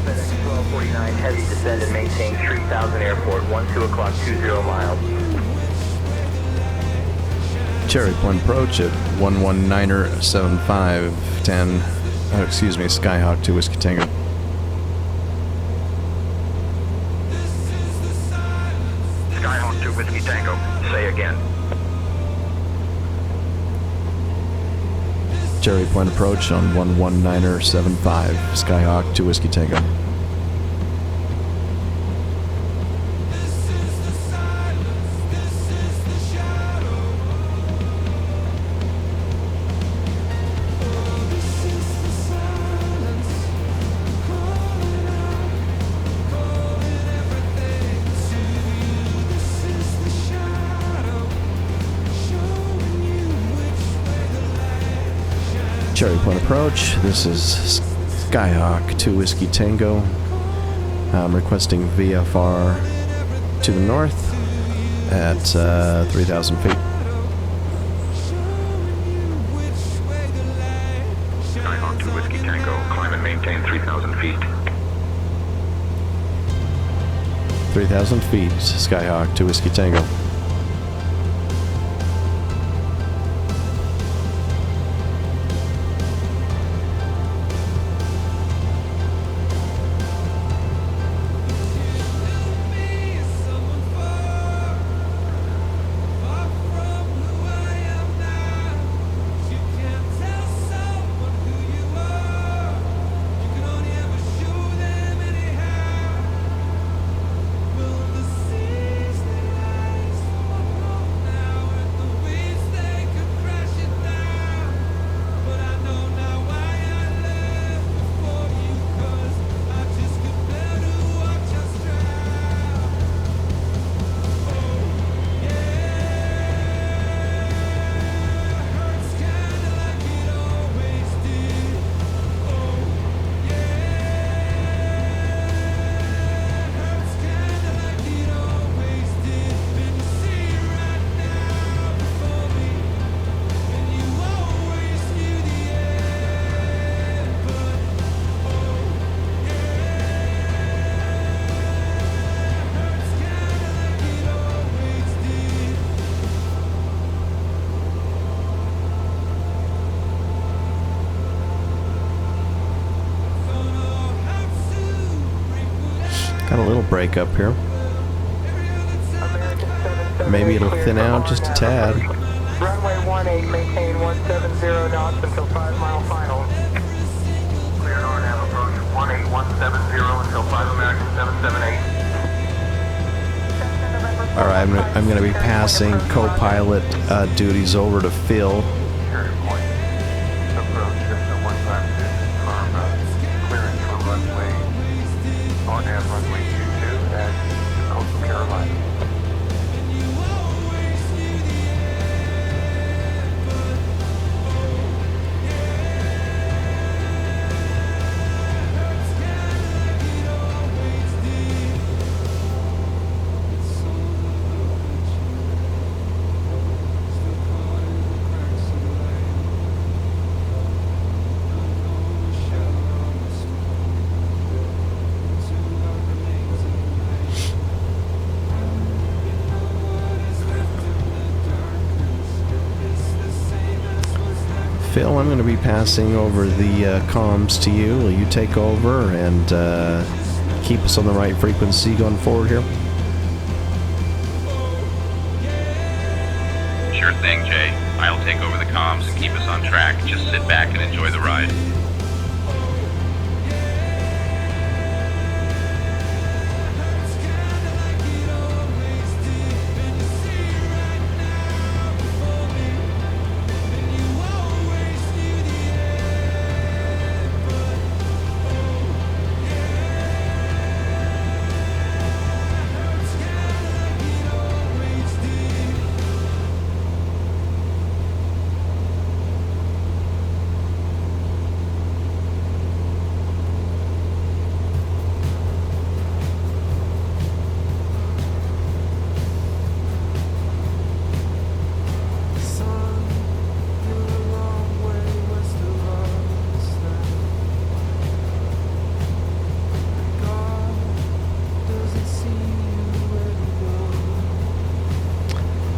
Speaker 6: FedEx 1249, heavy descend and maintain 3000 airport, 12 o'clock, 20 miles.
Speaker 1: Cherry Point approach at 119.7510. Oh, excuse me, Skyhawk 2 Whiskey Tango.
Speaker 7: Skyhawk 2 Whiskey Tango, say again.
Speaker 1: Cherry Point approach on 119.75, Skyhawk 2 Whiskey Tango. Cherry Point approach. This is Skyhawk 2 Whiskey Tango. I'm requesting VFR to the north at 3,000 feet.
Speaker 7: Skyhawk 2 Whiskey Tango, climb and maintain 3,000 feet.
Speaker 1: 3,000 feet, Skyhawk 2 Whiskey Tango. Got a little break up here. Maybe it'll thin out just a tad.
Speaker 6: Runway 18, maintain 170 knots until 5 mile final. Clear RNAV approach 18170 until 5 American 778.
Speaker 1: All right, I'm going to be passing co-pilot duties over to Phil.
Speaker 8: Cherry Point. Approach just a 152 confirm clearance for runway RNAV runway 22 at Coastal Carolina.
Speaker 1: I'm going to be passing over the comms to you. Will you take over and keep us on the right frequency going forward here?
Speaker 7: Sure thing, Jay. I'll take over the comms and keep us on track. Just sit back and enjoy the ride.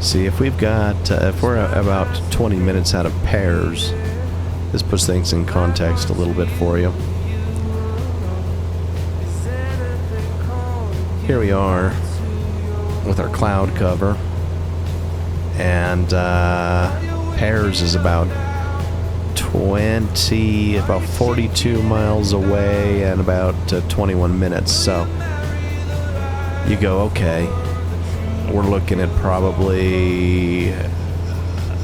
Speaker 1: See, if we've got, if we're about 20 minutes out of pairs, this puts things in context a little bit for you. Here we are with our cloud cover, and pairs is about 42 miles away and about 21 minutes. So you go, okay, we're looking at probably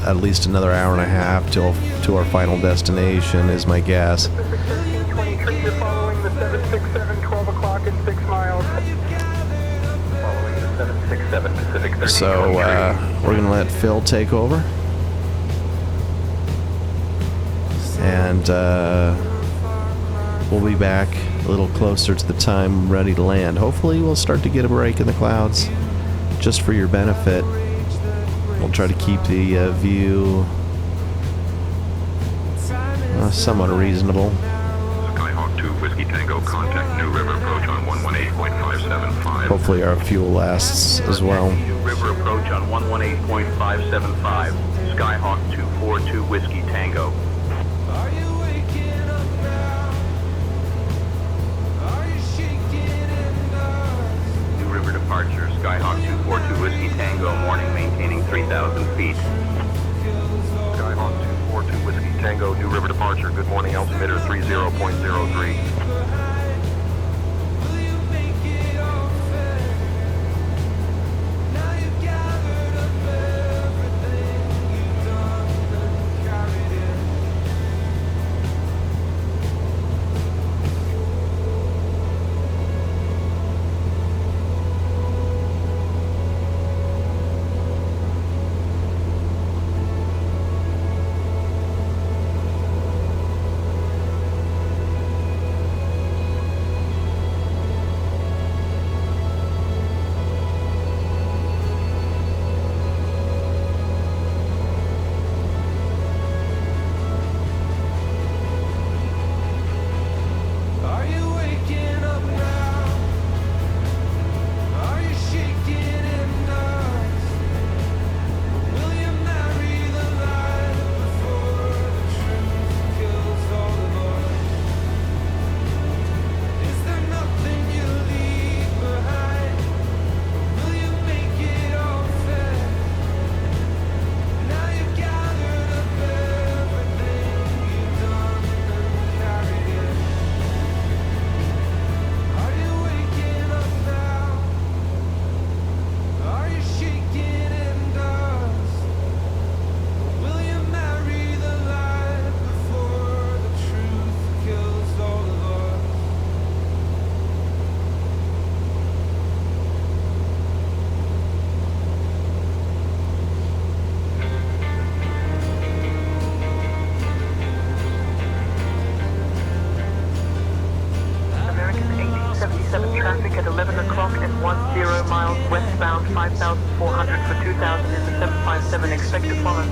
Speaker 1: at least another hour and a half to our final destination, is my guess.
Speaker 8: 1323, you're following the 767, 12 o'clock and 6 miles. Following the 767 Pacific 1323.
Speaker 1: So we're going to let Phil take over. And we'll be back a little closer to the time ready to land. Hopefully we'll start to get a break in the clouds. Just for your benefit, we'll try to keep the view somewhat reasonable.
Speaker 4: Skyhawk 2 Whiskey Tango, contact New River approach on 118.575.
Speaker 1: Hopefully our fuel lasts as well.
Speaker 6: New River approach on 118.575. Skyhawk 242 Whiskey Tango.
Speaker 2: Are you waking up now? Are you shaking in the
Speaker 6: New River departure. Skyhawk 242 Whiskey Tango, morning maintaining 3,000 feet.
Speaker 8: Skyhawk 242 Whiskey Tango, New River departure. Good morning, altimeter 30.03.
Speaker 2: will you make it all fair? Now you've gathered up everything you've done and carried it. Are you waking up now? Are you shaking in dust? Will you marry the light before the truth kills all of us? Is there nothing you leave behind? Will you make it all fair? Now you've gathered up everything you've done and carried it. Are you waking up now? Are you shaking in dust? Will you marry the light before the truth kills all of us?
Speaker 3: American 1877 traffic at 11 o'clock and 10 miles westbound, 5,400 for 2,000 in the 757. Expect to follow.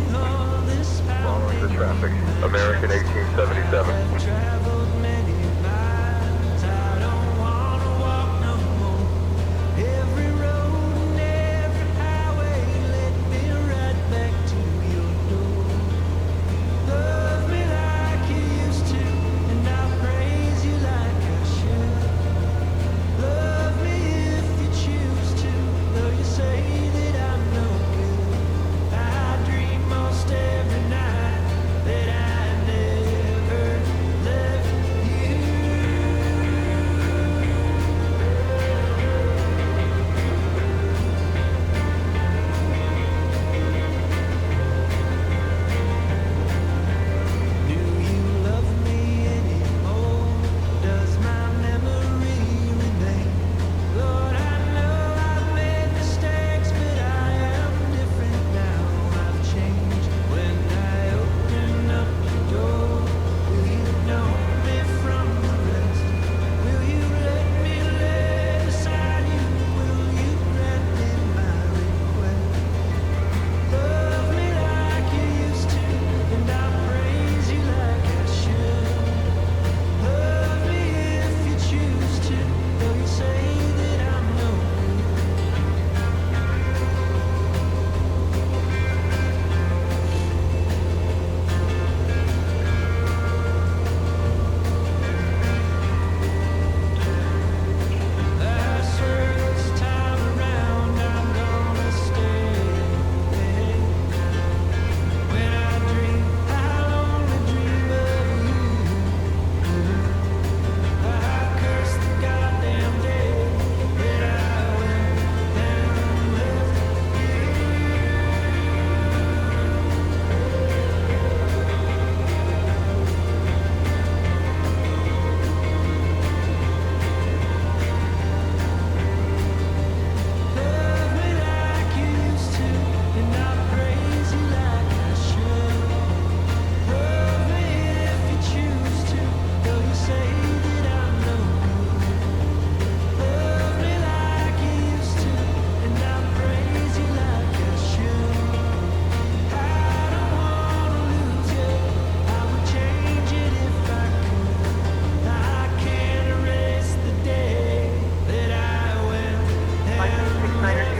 Speaker 8: Following the traffic. American 1877.
Speaker 2: Traveled many miles, I don't wanna walk no more. Every road and every highway led me right back to your door. Love me like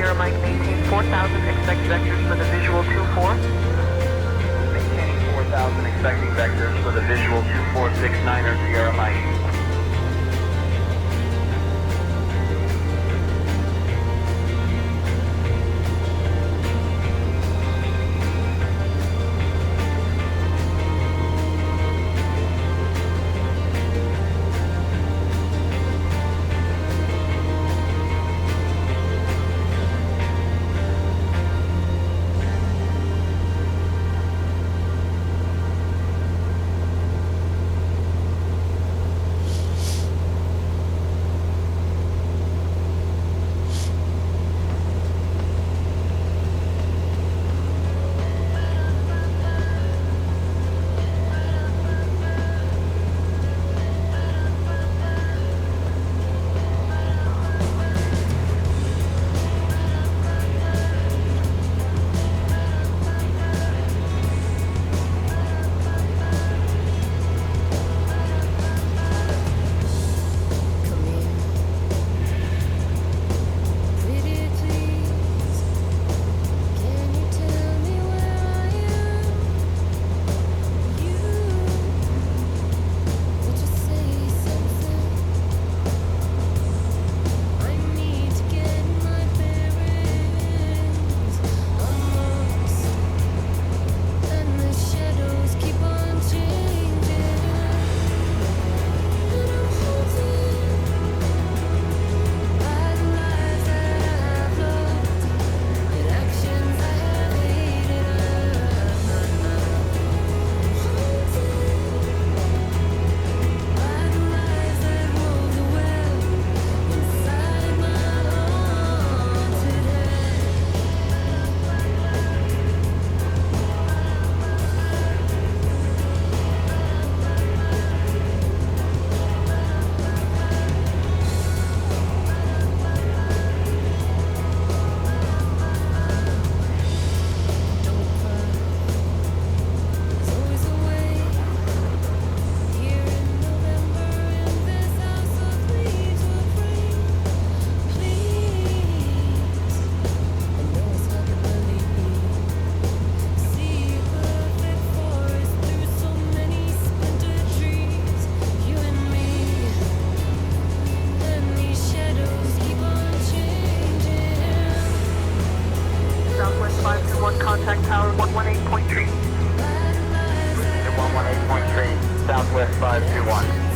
Speaker 3: Sierra Mike, maintain 4,000, expect vectors for the visual 24.
Speaker 6: Maintaining 4,000, expecting vectors for the visual 2469er Sierra Mike.
Speaker 3: Contact tower 118.3.
Speaker 6: 118.3, Southwest 521.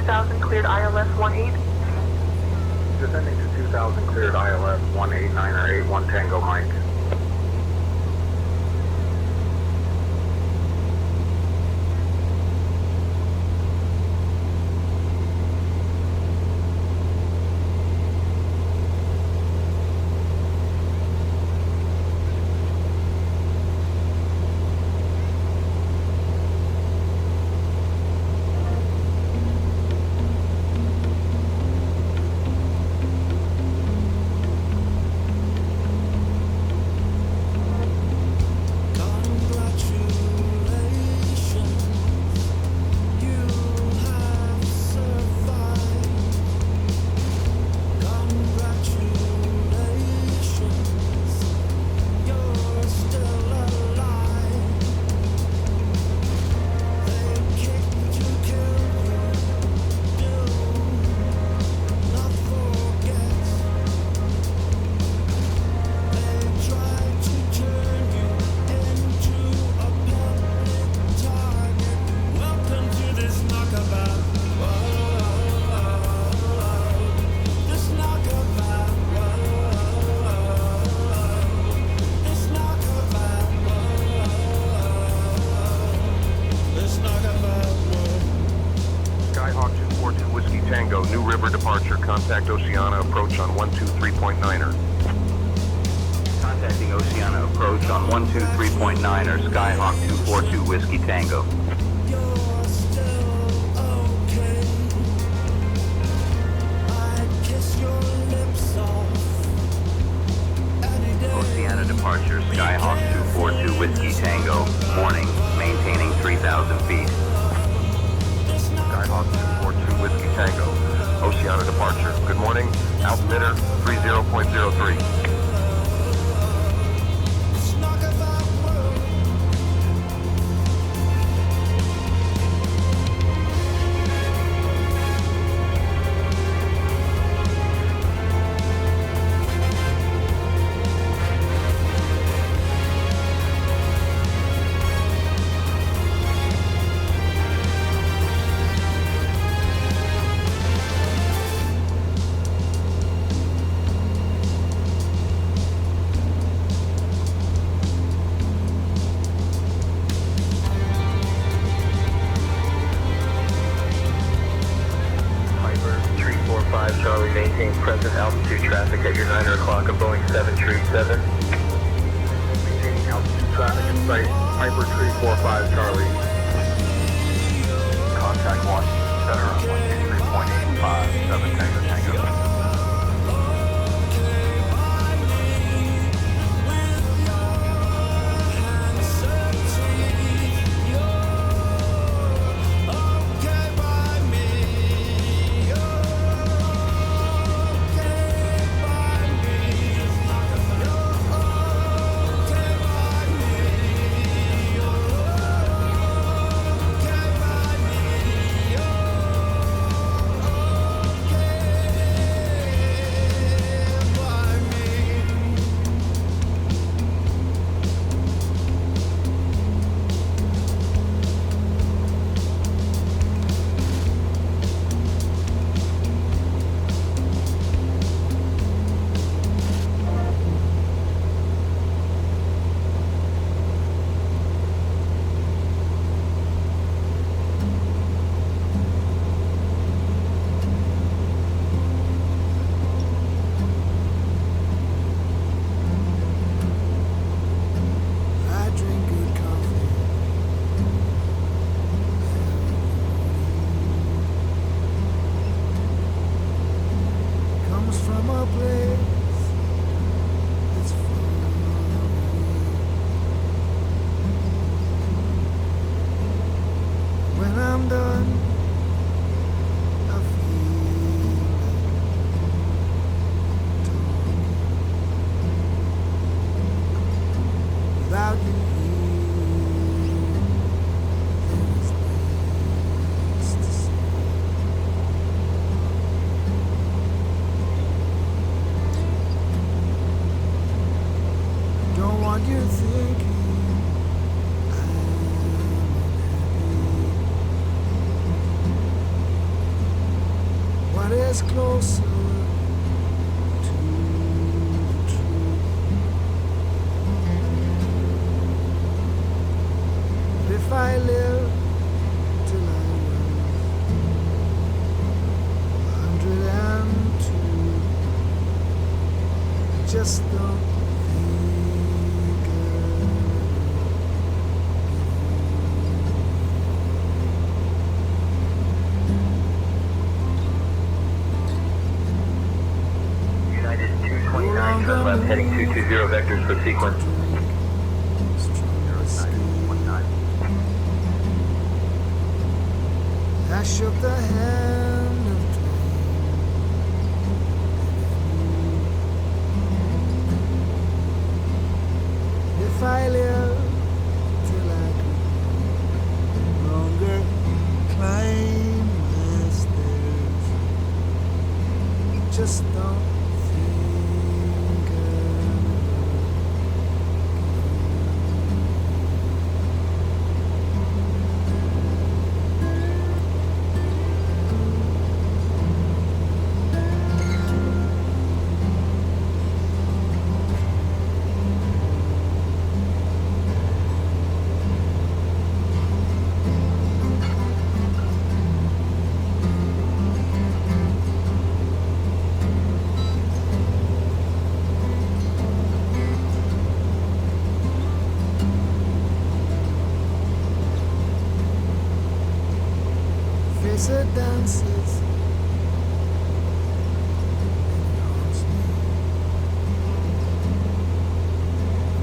Speaker 3: 2000, cleared ILS 18.
Speaker 8: Descending to 2000, cleared ILS 189er 81 Tango Mike.
Speaker 4: Contact Oceana approach on 123.9er.
Speaker 7: Contacting Oceana approach on 123.9er, Skyhawk 242 Whiskey Tango. Oceana departure, Skyhawk 242 Whiskey Tango, morning, maintaining 3,000 feet.
Speaker 4: Skyhawk 242 Whiskey Tango. Oceana departure. Good morning. Altimeter 30.03.
Speaker 6: Charlie, maintain present altitude traffic at your 9 o'clock of Boeing 737.
Speaker 8: Maintaining altitude traffic in sight. Piper 345 Charlie. Contact Washington Center on 123.85, 7 Tango Tango.
Speaker 2: gets closer to the truth. But if I live till I was 102, I just don't think
Speaker 6: United 229, turn left, heading 220 vectors for sequence.
Speaker 2: I shook the hand of time. If I live till I could no longer climb the stairs, just don't think face it dances and it haunts me.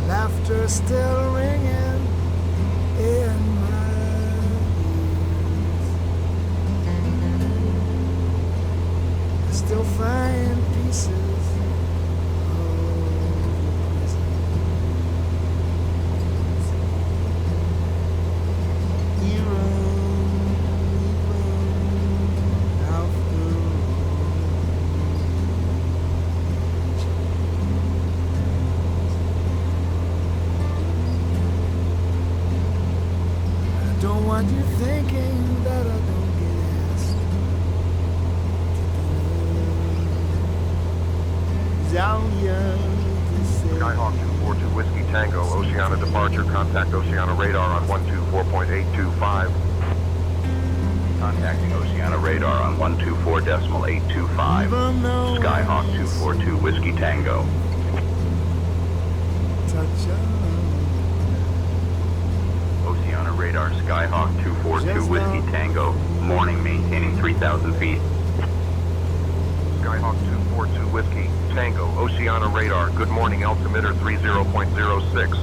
Speaker 2: Laughter still ringing in my ears. I still find pieces of don't want you thinking that I don't get asked to do. I'm young to say.
Speaker 8: Skyhawk 242 Whiskey Tango, Oceana departure, contact Oceana radar on 124.825.
Speaker 7: Contacting Oceana radar on 124.825. Skyhawk 242 Whiskey Tango.
Speaker 2: Touch of
Speaker 7: Oceana radar Skyhawk 242 Whiskey Tango. Morning maintaining 3,000 feet.
Speaker 8: Skyhawk 242 Whiskey Tango, Oceana radar, good morning, altimeter 30.06.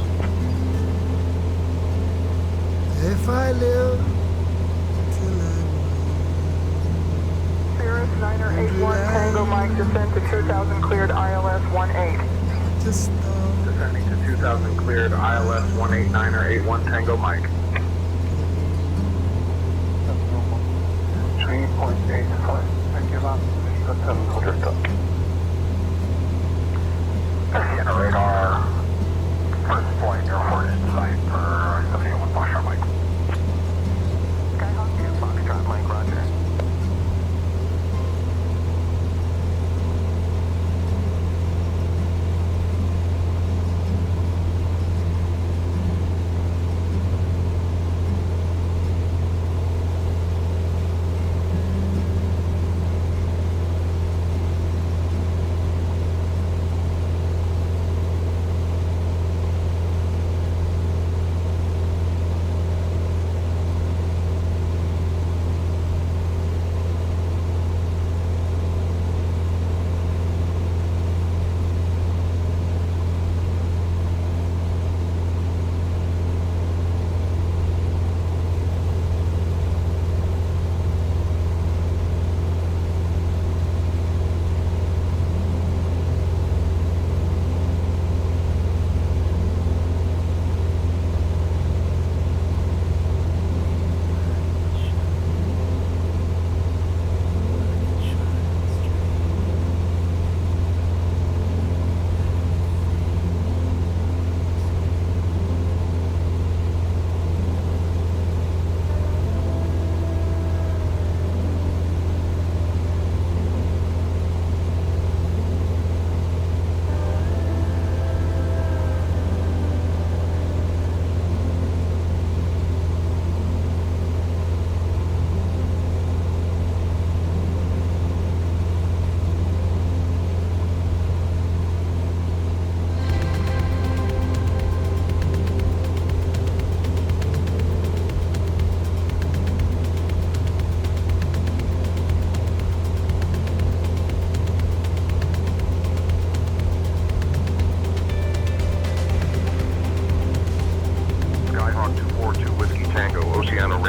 Speaker 2: if I live till I
Speaker 3: Cirrus Niner 81 Tango Mike, descend to 2000 cleared ILS 18.
Speaker 2: just don't.
Speaker 8: Descending to 2000 cleared, ILS 189er 81 Tango Mike. 3.85, thank you, ma'am. Oceana radar, first point, your horse sight per 71 Foxtrot Mike.
Speaker 3: Skyhawk 2 Foxtrot Mike, roger.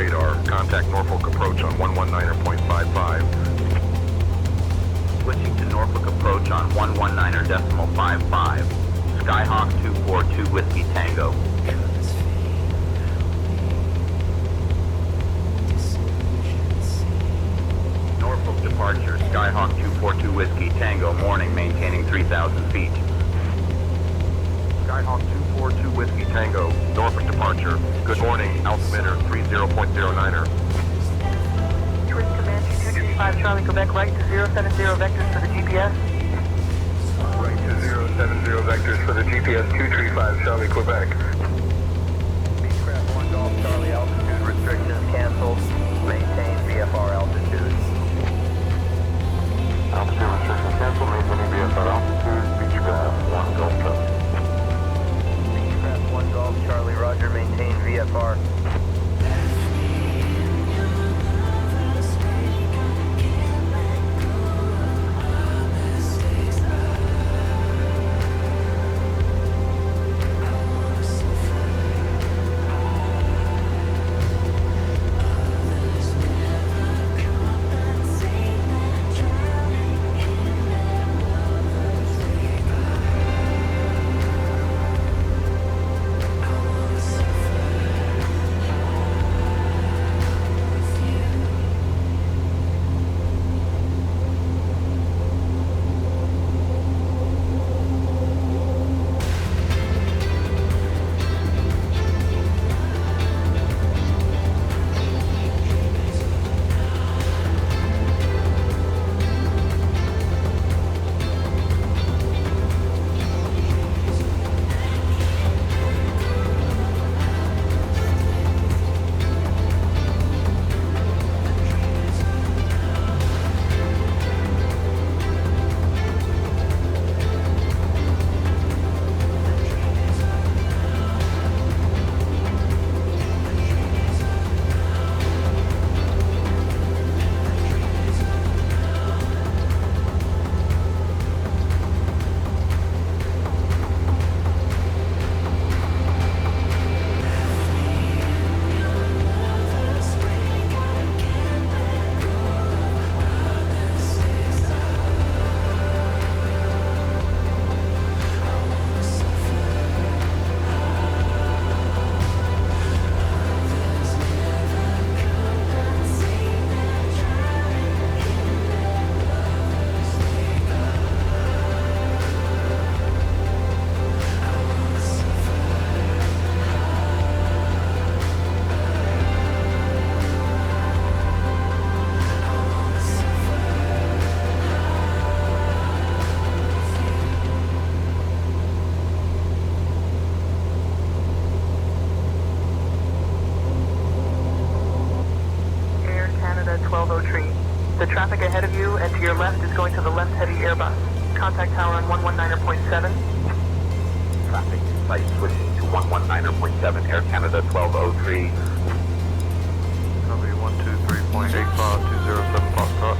Speaker 4: radar. Contact Norfolk approach on 119.55.
Speaker 7: Switching to Norfolk approach on 119.55. Skyhawk 242 Whiskey Tango. Norfolk departure, Skyhawk 242 Whiskey Tango, morning, maintaining 3,000 feet.
Speaker 4: Skyhawk 242 Whiskey Tango, Norfolk departure. Good morning, altimeter 30.09er.
Speaker 3: Twin Comanche 235 Charlie Quebec, right to 070 vectors for the GPS.
Speaker 8: Right to 070 vectors for the GPS 235 Charlie, Quebec.
Speaker 6: Beechcraft 1 Golf Charlie, altitude restrictions canceled. Maintain VFR altitude.
Speaker 8: Altitude restriction cancel, maintaining VFR altitude, Beechcraft 1 Golf Charlie.
Speaker 6: Beechcraft 1 Golf Charlie, roger, maintain VFR.
Speaker 3: The traffic ahead of you and to your left is going to the left heavy Airbus. Contact tower on 119.7.
Speaker 7: Traffic site switching to 119.7, Air Canada 1203.
Speaker 8: Copy 123.85, 207 Foxtrot.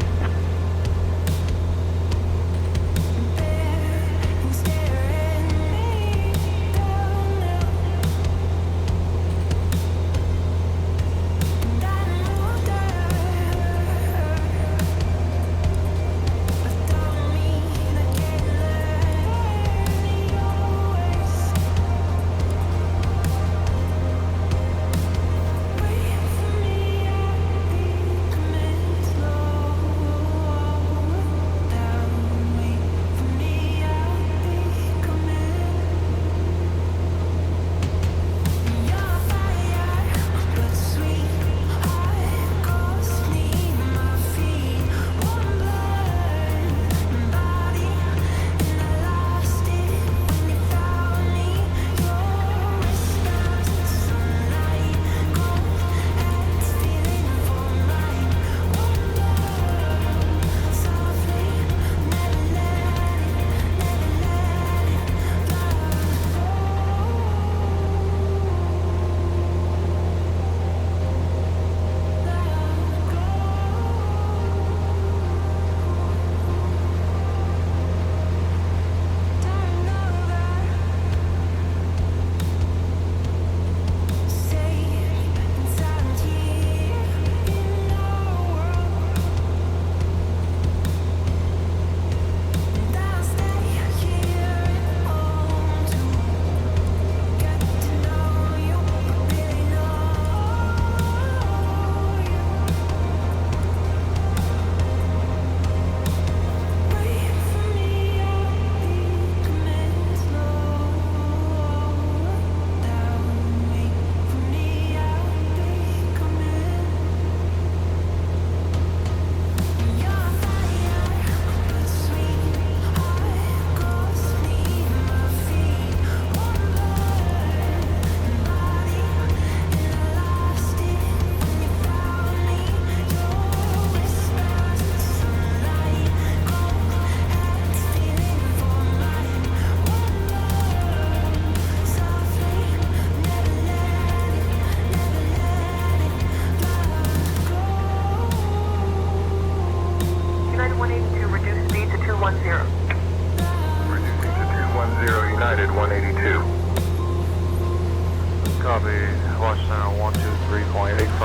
Speaker 8: Copy. Watch center 123.85.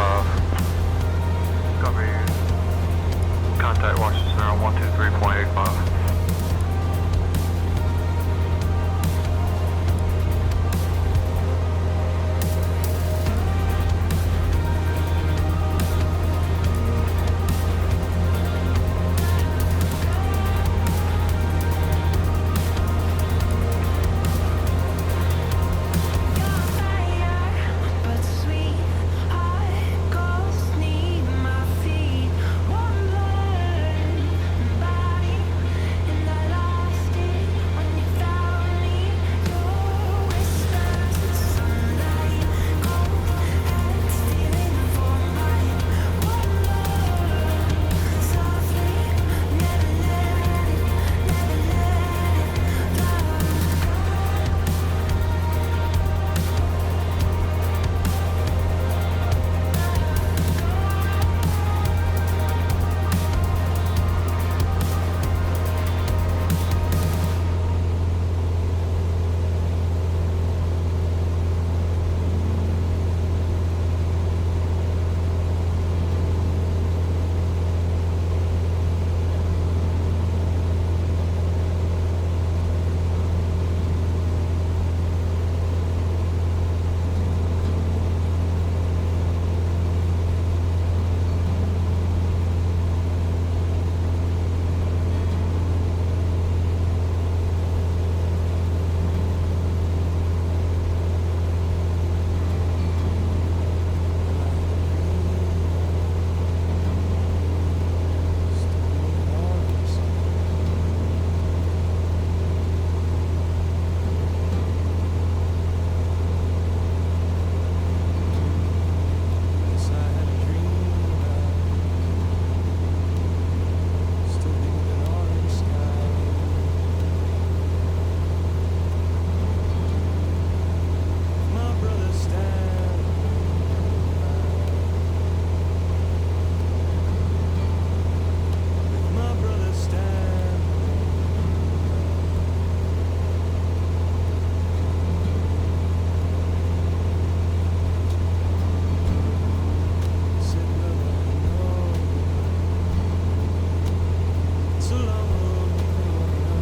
Speaker 8: Copy. Contact watch center 123.85.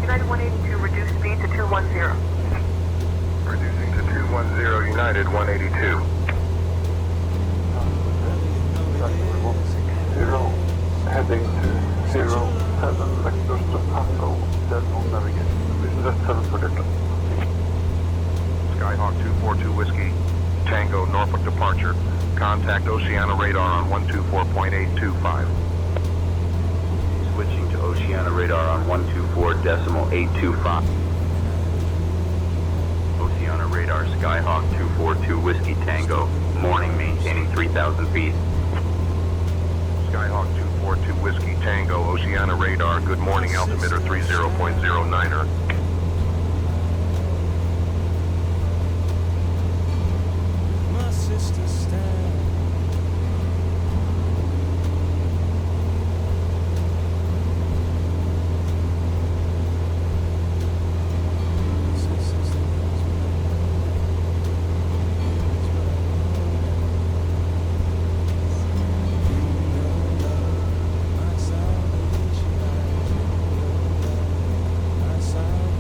Speaker 3: United 182, reduce speed to 210.
Speaker 8: Reducing to 210 United 182. Heading to 07 vectors to Tango, Delta navigation. Just 7 predictor.
Speaker 4: Skyhawk 242 Whiskey Tango, Norfolk departure. Contact Oceana radar on 124.825.
Speaker 9: Switching to Oceana radar on 124.825. Oceana radar Skyhawk 242 Whiskey Tango, morning maintaining 3,000 feet.
Speaker 4: Skyhawk 242 Whiskey Tango, Oceana radar, good morning, altimeter 30.09er.
Speaker 2: My sister stand. My salvation, my salvation.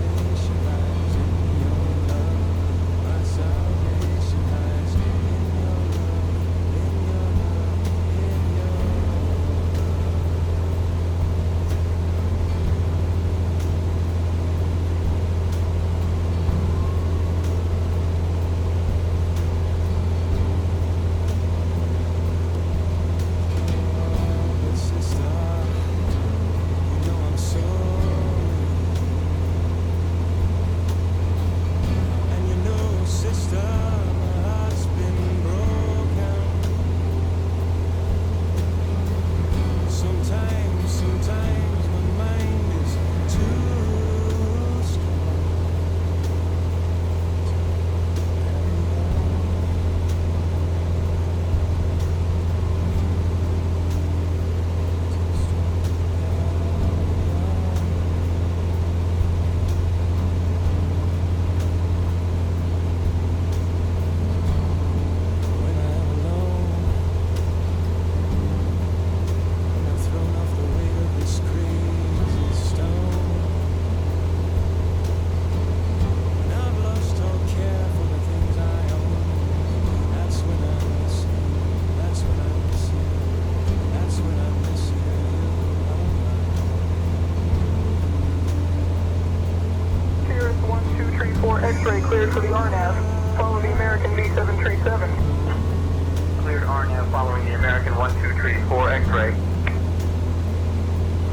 Speaker 6: 12 trees 4 X-ray.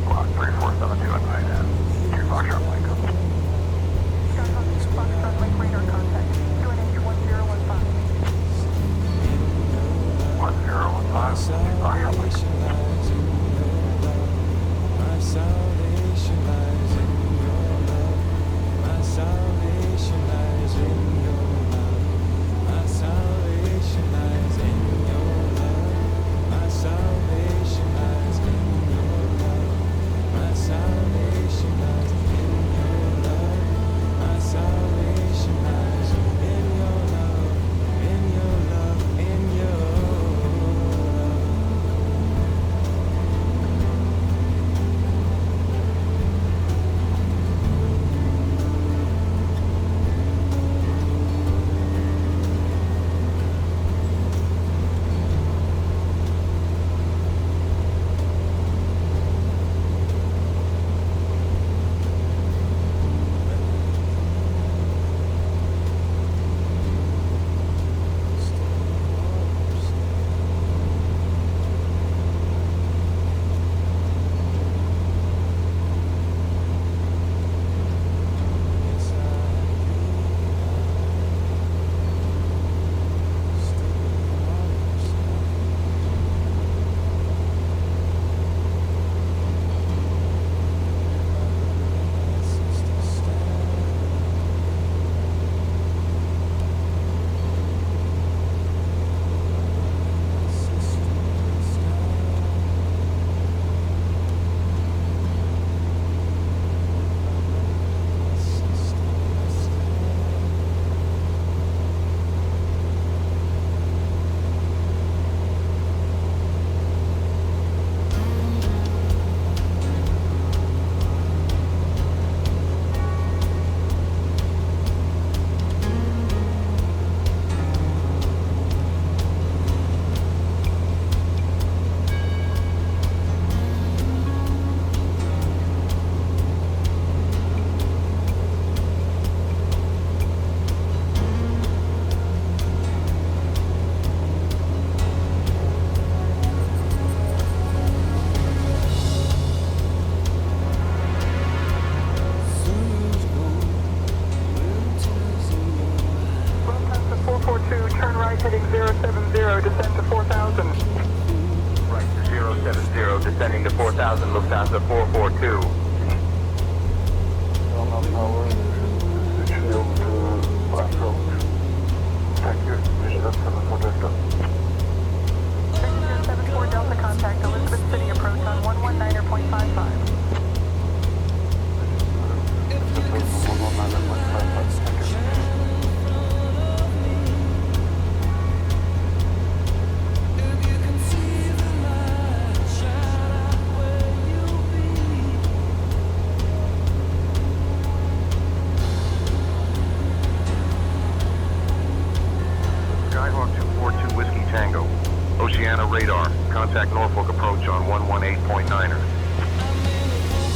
Speaker 8: Squawk 3472 on right end. 2 Foxtrot Link.
Speaker 3: Skyhawk 2 Foxtrot Link radar contact. QNH 1015.
Speaker 8: 1015. 2 Foxtrot Link.
Speaker 2: My salvation lies in your love. My salvation lies in your love. My salvation lies in your love. My salvation lies in your love. My salvation lies in your love. My salvation lies in your love. In your love. In your love.
Speaker 3: heading 070, descend to 4,000.
Speaker 6: Right to 070, descending to 4,000, Lufthansa 442.
Speaker 8: Power, switch field to Foxtrot. Thank you. Mission up 74 Delta.
Speaker 3: 74 Delta contact, Elizabeth City approach on 119.55.
Speaker 4: Skyhawk 242 Whiskey Tango. Oceana radar. Contact Norfolk approach on 118.9er.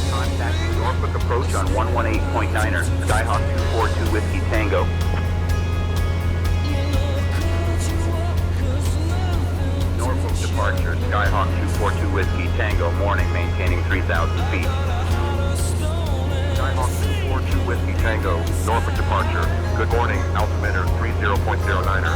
Speaker 9: Contacting Norfolk approach on 118.9er. Skyhawk 242 Whiskey Tango. Norfolk departure. Skyhawk 242 Whiskey Tango. Morning, maintaining 3,000 feet.
Speaker 4: Skyhawk 242 Whiskey Tango. Norfolk departure. Good morning. Altimeter 30.09er.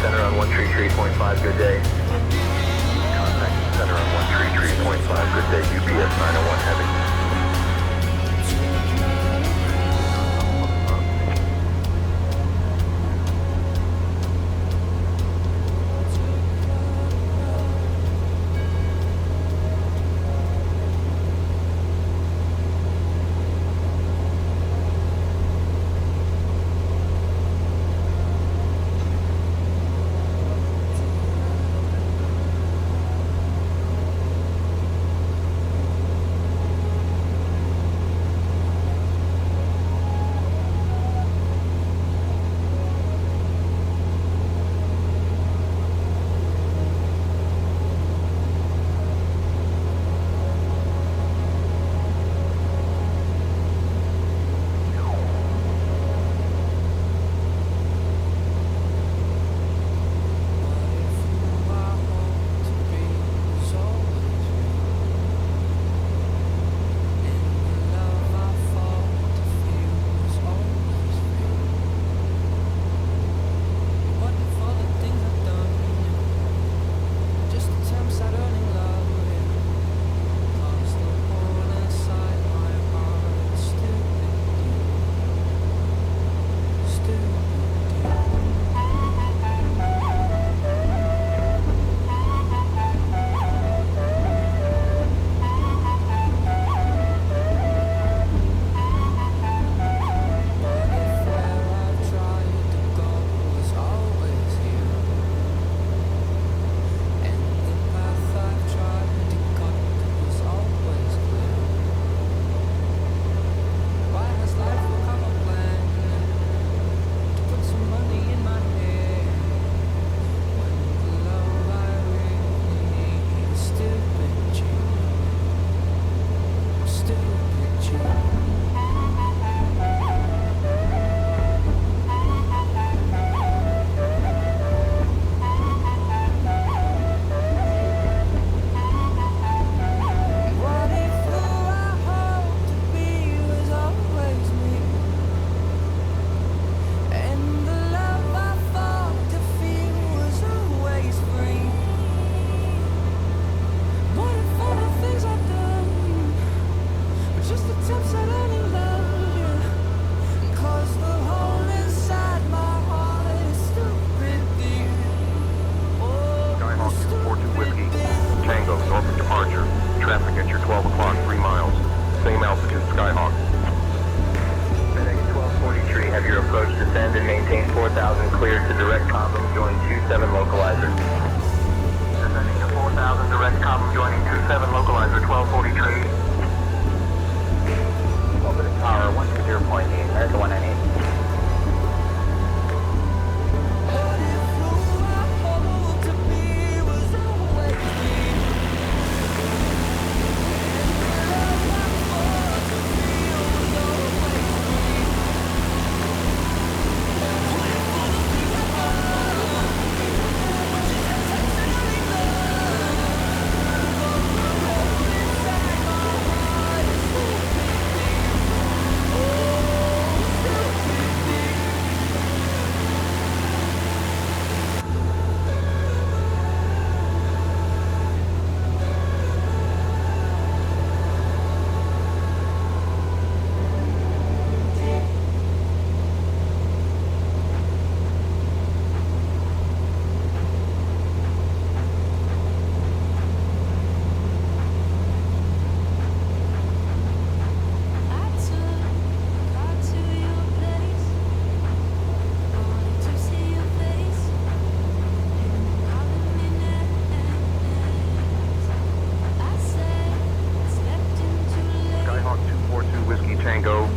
Speaker 6: center on 133.5, good day.
Speaker 8: Contact the center on 133.5, good day, UPS 901 heavy.
Speaker 6: Descend and maintain 4,000 cleared to direct comm join 27 localizer. Descending to 4,000 direct comm joining 27 localizer 1243.
Speaker 9: Over the tower 120.8, America 198.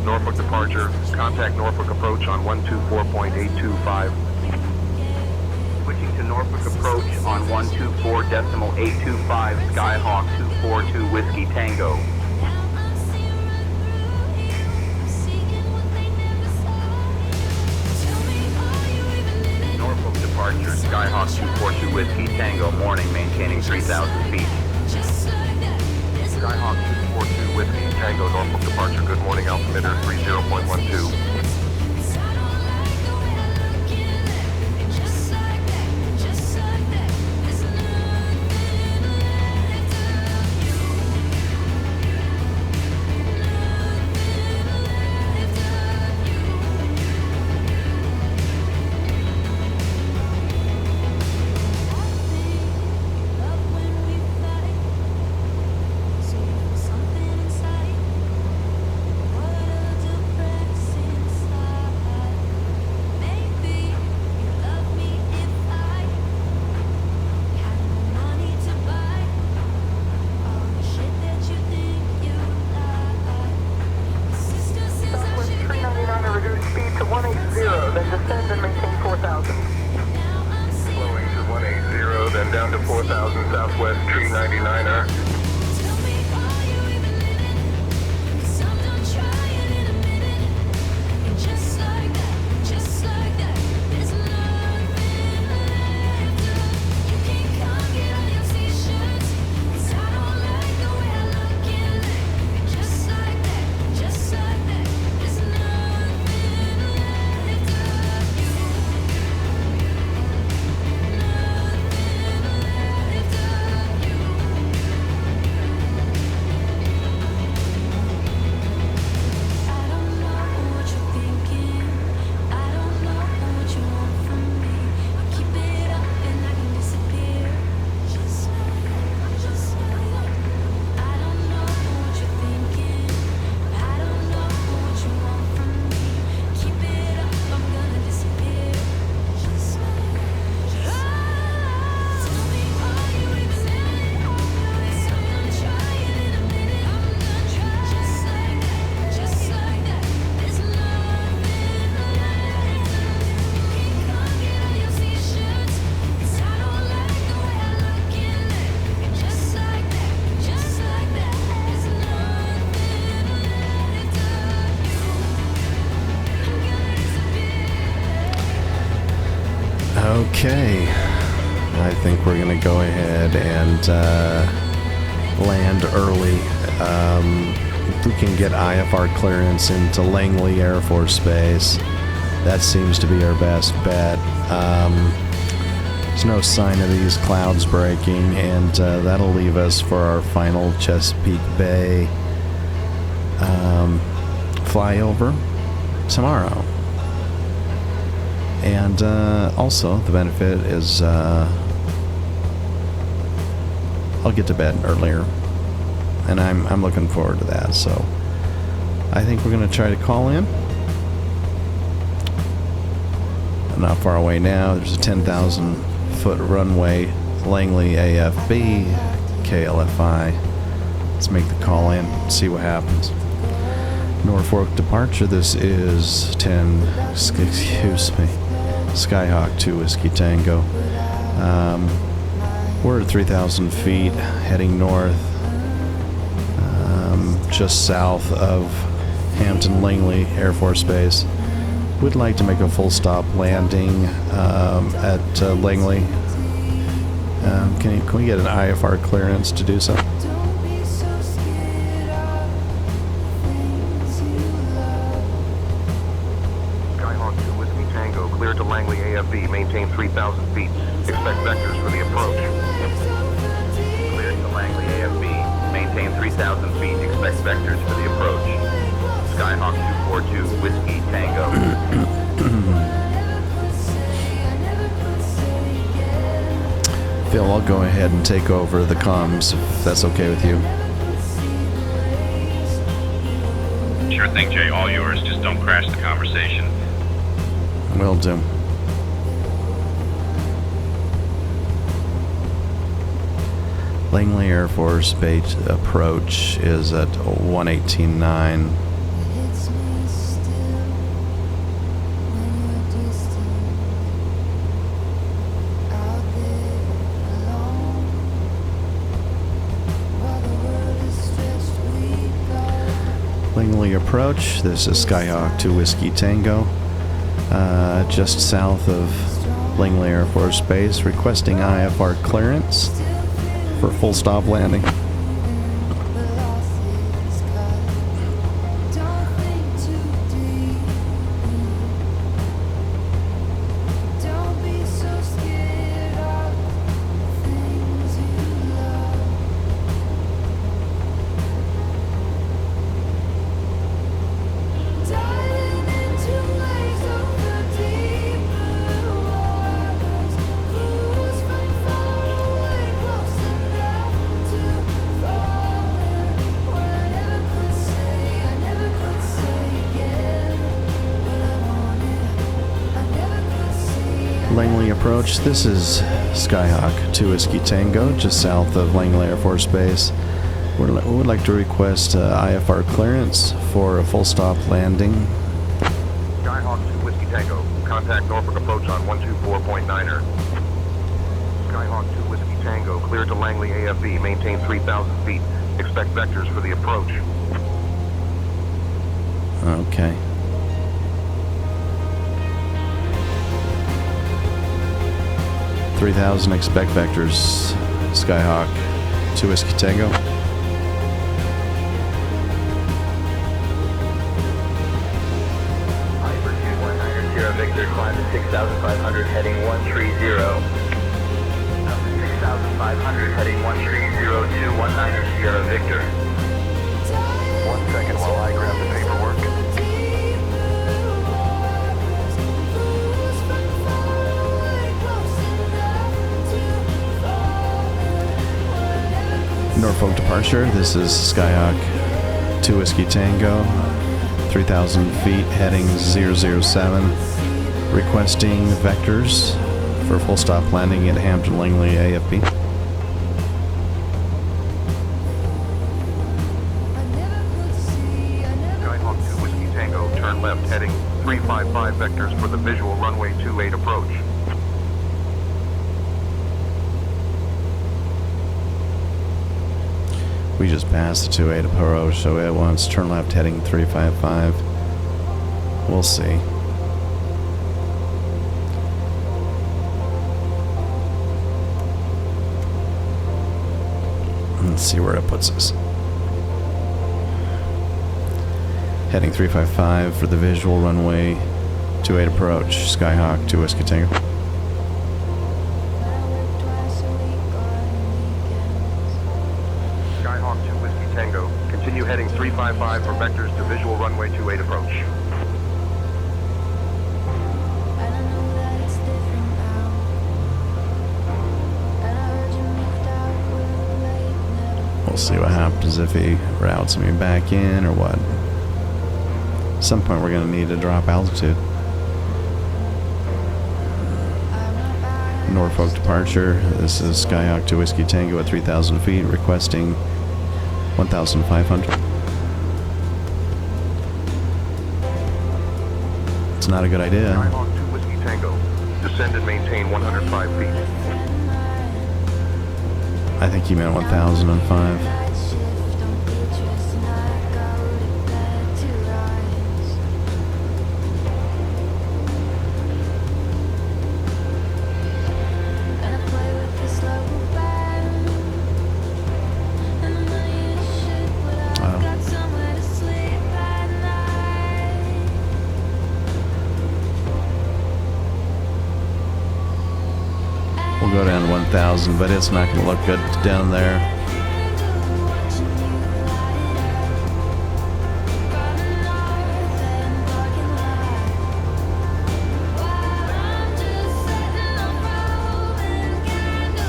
Speaker 4: Norfolk departure. Contact Norfolk approach on 124.825.
Speaker 9: Switching to Norfolk approach on 124.825, Skyhawk 242 Whiskey Tango. Norfolk departure, Skyhawk 242 Whiskey Tango, morning, maintaining 3,000 feet.
Speaker 8: Skyhawk 242 Whiskey Tango, Norfolk departure. Good morning, altimeter 30.12. down to 4,000 Southwest Tree 99er.
Speaker 1: Okay, I think we're going to go ahead and land early. If we can get IFR clearance into Langley Air Force Base, that seems to be our best bet. There's no sign of these clouds breaking, and that'll leave us for our final Chesapeake Bay flyover tomorrow. And also, the benefit is I'll get to bed earlier, and I'm looking forward to that. So I think we're going to try to call in. I'm not far away now. There's a 10,000-foot runway, Langley AFB, KLFI. Let's make the call in, see what happens. Norfolk departure. This is Skyhawk 2 Whiskey Tango. We're at 3,000 feet, heading north, just south of Hampton Langley Air Force Base. We'd like to make a full stop landing at Langley. Can we get an IFR clearance to do so?
Speaker 4: Clear to Langley AFB, maintain 3,000 feet. Expect vectors for the approach.
Speaker 9: Clear to Langley AFB, maintain 3,000 feet. Expect vectors for the approach. Skyhawk 242 Whiskey Tango.
Speaker 1: Phil, I'll go ahead and take over the comms if that's okay with you.
Speaker 7: Sure thing, Jay. All yours. Just don't crash the conversation.
Speaker 1: Will do. Langley Air Force Base approach is at 118.9. Langley approach. This is Skyhawk 2 Whiskey Tango. Just south of Langley Air Force Base, requesting IFR clearance for full stop landing. Langley approach. This is Skyhawk 2 Whiskey Tango, just south of Langley Air Force Base. We would like to request IFR clearance for a full stop landing.
Speaker 4: Skyhawk 2 Whiskey Tango, contact Norfolk approach on 124.9er. Skyhawk 2 Whiskey Tango, clear to Langley AFB, maintain 3,000 feet. Expect vectors for the approach.
Speaker 1: Okay. $3,000, expect vectors. Skyhawk 2 Whiskey Tango.
Speaker 6: Hyper 2190 Victor, climb to 6,500, heading 130. 6,500, heading 130 190 Sierra Victor.
Speaker 8: 1 second while I grab the paperwork.
Speaker 1: Norfolk departure. This is Skyhawk 2 Whiskey Tango. 3,000 feet, heading 007. Requesting vectors for full stop landing at Hampton Langley AFB.
Speaker 4: Skyhawk 2 Whiskey Tango, turn left, heading 355 vectors for the visual runway 28 approach.
Speaker 1: We just passed the 28 approach, so it wants turn left heading 355. We'll see. Let's see where it puts us. Heading 355 for the visual runway 28 approach. Skyhawk 2 Whiskey Tango.
Speaker 4: Skyhawk 2 Whiskey Tango, continue heading 355 for vectors to visual runway 28 approach.
Speaker 1: We'll see what happens if he routes me back in or what. At some point we're going to need to drop altitude. Norfolk departure. This is Skyhawk 2 Whiskey Tango at 3,000 feet, requesting 1,500. It's not a good idea.
Speaker 4: Skyhawk 2 Whiskey Tango, descend and maintain 105 feet.
Speaker 1: I think he meant 1,005. We'll go down to 1,000, but it's not going to look good down there.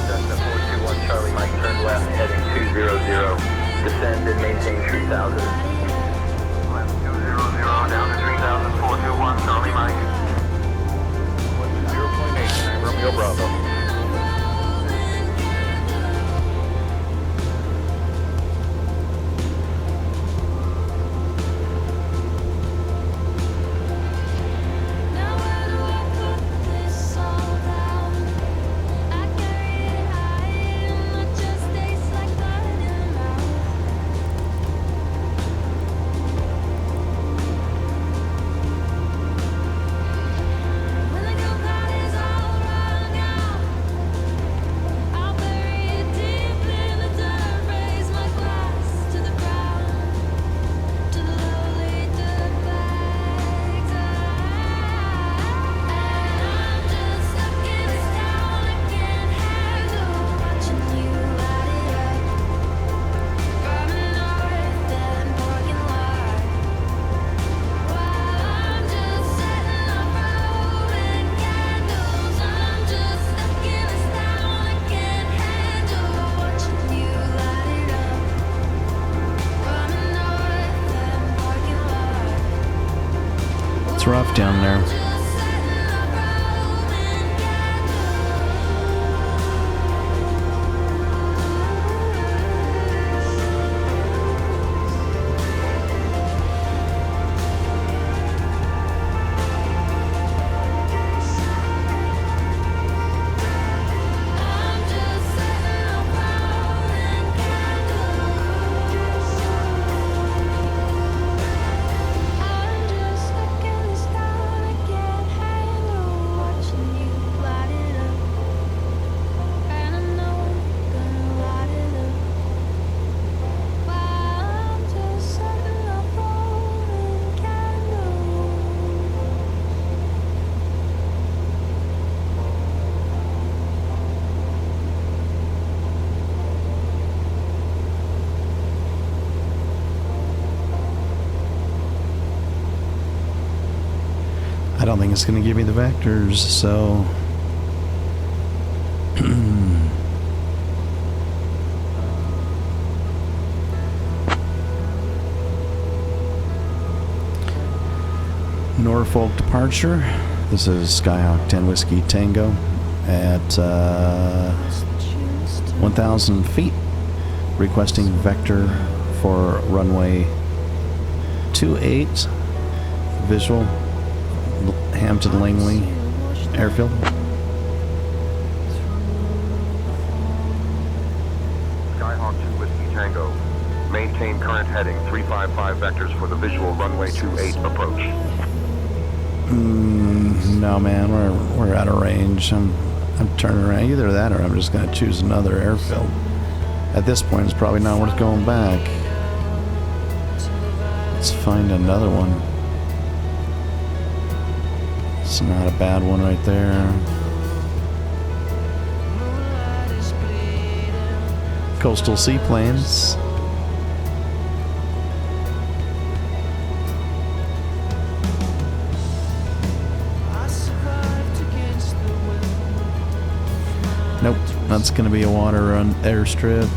Speaker 6: Cessna 421 Charlie Mike, turn left, heading 200. Descend and maintain 3,000.
Speaker 4: Left 200, down to 3,000, 421 Charlie Mike. 0.8, Romeo Bravo.
Speaker 1: It's rough down there. don't think it's going to give me the vectors, so... Norfolk departure. This is Skyhawk 10 Whiskey Tango at 1,000 feet. Requesting vector for runway 28, visual, Hampton Langley Airfield.
Speaker 4: Skyhawk 2 Whiskey Tango. Maintain current heading 355 vectors for the visual runway 28 approach.
Speaker 1: No, man, we're out of range. I'm turning around. Either that or I'm just going to choose another airfield. At this point, it's probably not worth going back. Let's find another one. It's not a bad one right there. Coastal seaplanes. Nope, that's going to be a water run airstrip.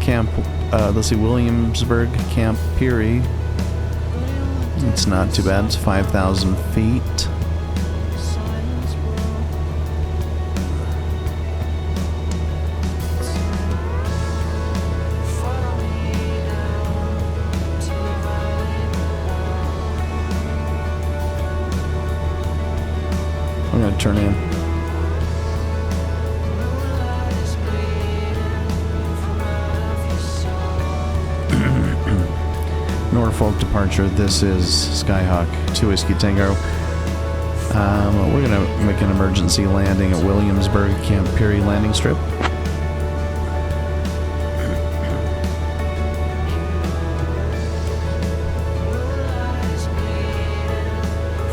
Speaker 1: Camp, let's see, Williamsburg, Camp Peary. It's not too bad, it's 5,000 feet. I'm going to turn in. Norfolk departure. This is Skyhawk 2 Whiskey Tango. We're going to make an emergency landing at Williamsburg, Camp Peary landing strip.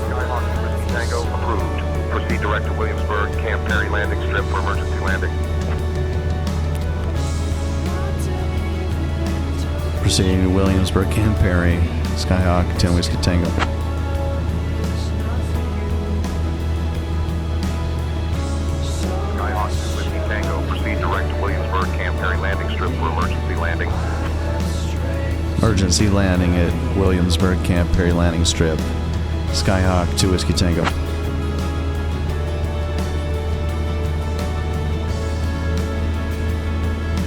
Speaker 4: Skyhawk 2 Whiskey Tango approved. Proceed direct to Williamsburg, Camp Peary landing strip for emergency landing.
Speaker 1: Proceeding to Williamsburg, Camp Peary, Skyhawk 10 Whiskey Tango.
Speaker 4: Skyhawk 2 Whiskey Tango. Proceed direct to Williamsburg, Camp Peary landing strip for emergency landing.
Speaker 1: Emergency landing at Williamsburg, Camp Peary landing strip. Skyhawk 2 Whiskey Tango.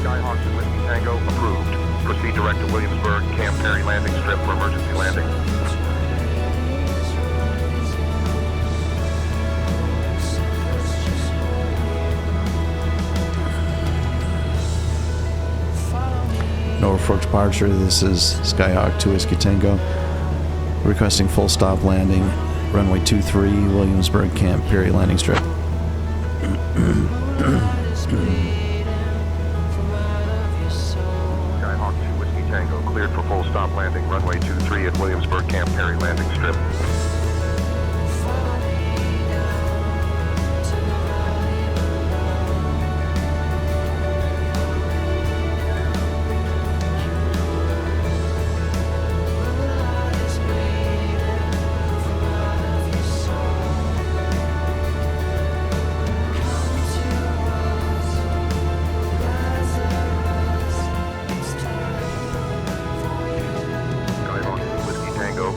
Speaker 4: Skyhawk 2 Whiskey Tango approved. Proceed direct to Williamsburg, Camp Peary landing strip for emergency landing.
Speaker 1: Norfolk departure. This is Skyhawk 2 Whiskey Tango. Requesting full stop landing. Runway 23, Williamsburg, Camp Peary landing strip.
Speaker 4: Skyhawk 2 Whiskey Tango cleared for full stop landing. Runway 23 at Williamsburg, Camp Peary landing strip.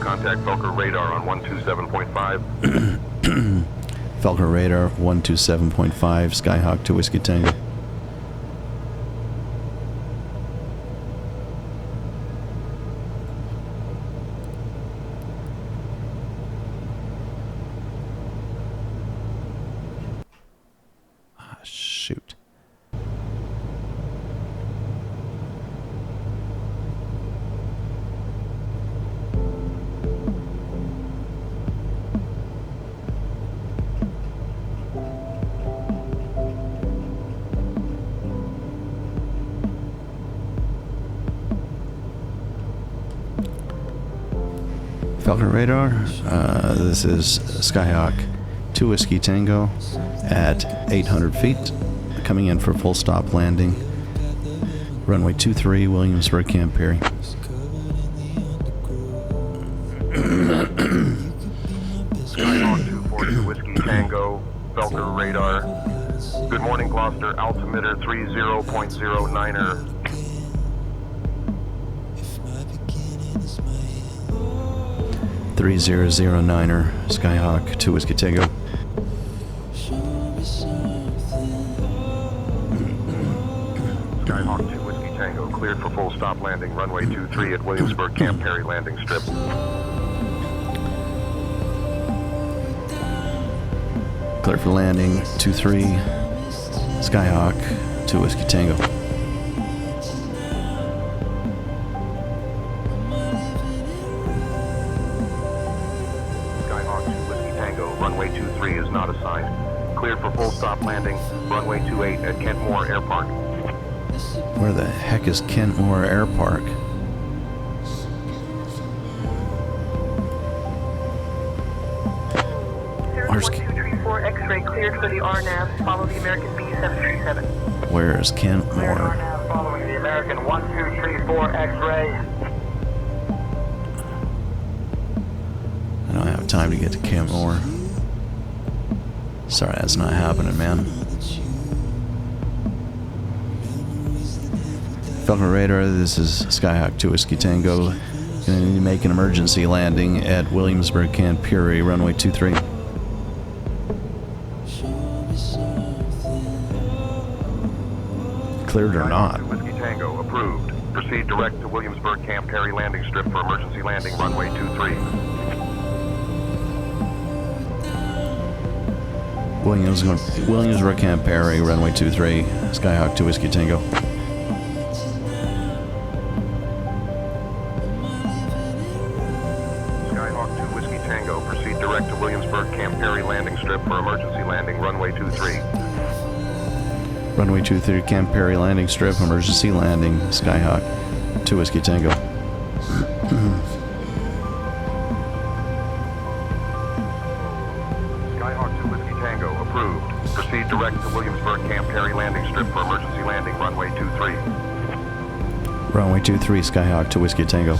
Speaker 4: Contact Felker radar on 127.5.
Speaker 1: Felker radar 127.5, Skyhawk 2 Whiskey Tango. Ah, shoot. Falcon radar. This is Skyhawk 2 Whiskey Tango at 800 feet, coming in for full stop landing. Runway 23, Williamsburg, Camp Peary.
Speaker 4: Skyhawk 2 Fortress
Speaker 8: Felker radar. Good morning, Gloucester. Altimeter 30.09er.
Speaker 1: Three 3009er Skyhawk 2 Whiskey Tango.
Speaker 8: Skyhawk 2 Whiskey Tango, cleared for full stop landing, runway 23 at Williamsburg Camp Perry landing strip.
Speaker 1: Clear for landing 23 Skyhawk 2 Whiskey Tango.
Speaker 8: Skyhawk 2 Whiskey Tango, runway 23 is not assigned. Cleared for full stop landing, runway 28 at Kentmore Air Park.
Speaker 1: Where the heck is Kentmore Air Park? Where's
Speaker 3: 1234 X-ray cleared for the RNAV. Follow the American B737.
Speaker 1: Where's
Speaker 6: Cleared
Speaker 1: Kentmore?
Speaker 6: RNAV following the American 1234 X-ray.
Speaker 1: I don't have time to get to Kentmore. Sorry, that's not happening, man. Falcon Radar, this is Skyhawk 2 Whiskey Tango. Gonna need to make an emergency landing at Williamsburg Camp Perry, runway 23. Cleared or not?
Speaker 8: Whiskey Tango, approved. Proceed direct to Williamsburg Camp Perry landing strip for emergency landing, runway 23.
Speaker 1: Williamsburg Camp Perry, runway 23. Skyhawk 2 Whiskey Tango.
Speaker 8: Skyhawk 2 Whiskey Tango, proceed direct to Williamsburg Camp Perry landing strip for emergency landing, runway 23.
Speaker 1: Runway 23, Camp Perry landing strip, emergency landing, Skyhawk 2 Whiskey Tango.
Speaker 8: Skyhawk 2 Whiskey Tango, approved. Proceed direct to Williamsburg Camp Perry landing strip for emergency landing, runway 23.
Speaker 1: Runway 23, Skyhawk 2 Whiskey Tango.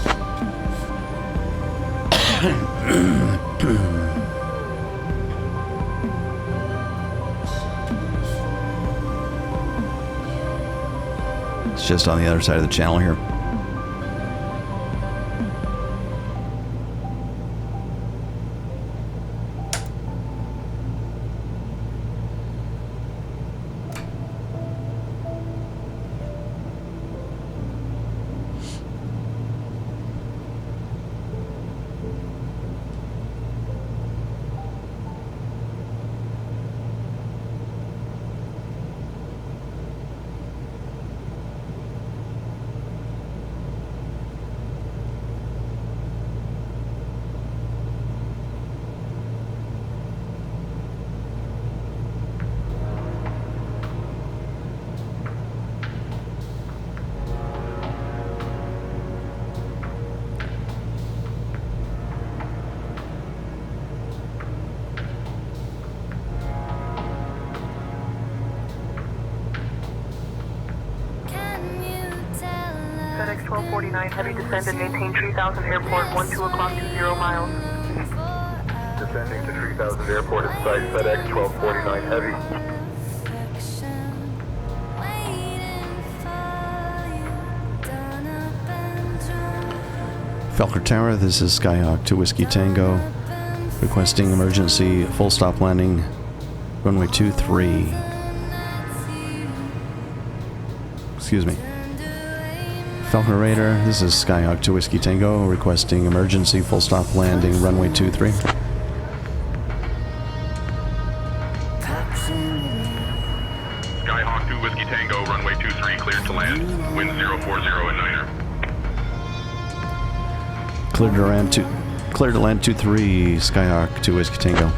Speaker 1: It's just on the other side of the channel here.
Speaker 3: FedEx 1249, heavy descend and maintain 3000 airport, 12 o'clock, 20 miles.
Speaker 8: Descending to 3000 airport at site, FedEx 1249 heavy.
Speaker 1: Falcon Tower, this is Skyhawk 2 Whiskey Tango. Requesting emergency full stop landing, runway 23. Excuse me. Falcon Radar, this is Skyhawk 2 Whiskey Tango. Requesting emergency full stop landing, runway 23.
Speaker 4: Skyhawk 2 Whiskey Tango, runway 23, cleared to land. Wind 040 at Niner.
Speaker 1: Clear to land 23, Skyhawk 2 Whiskey Tango.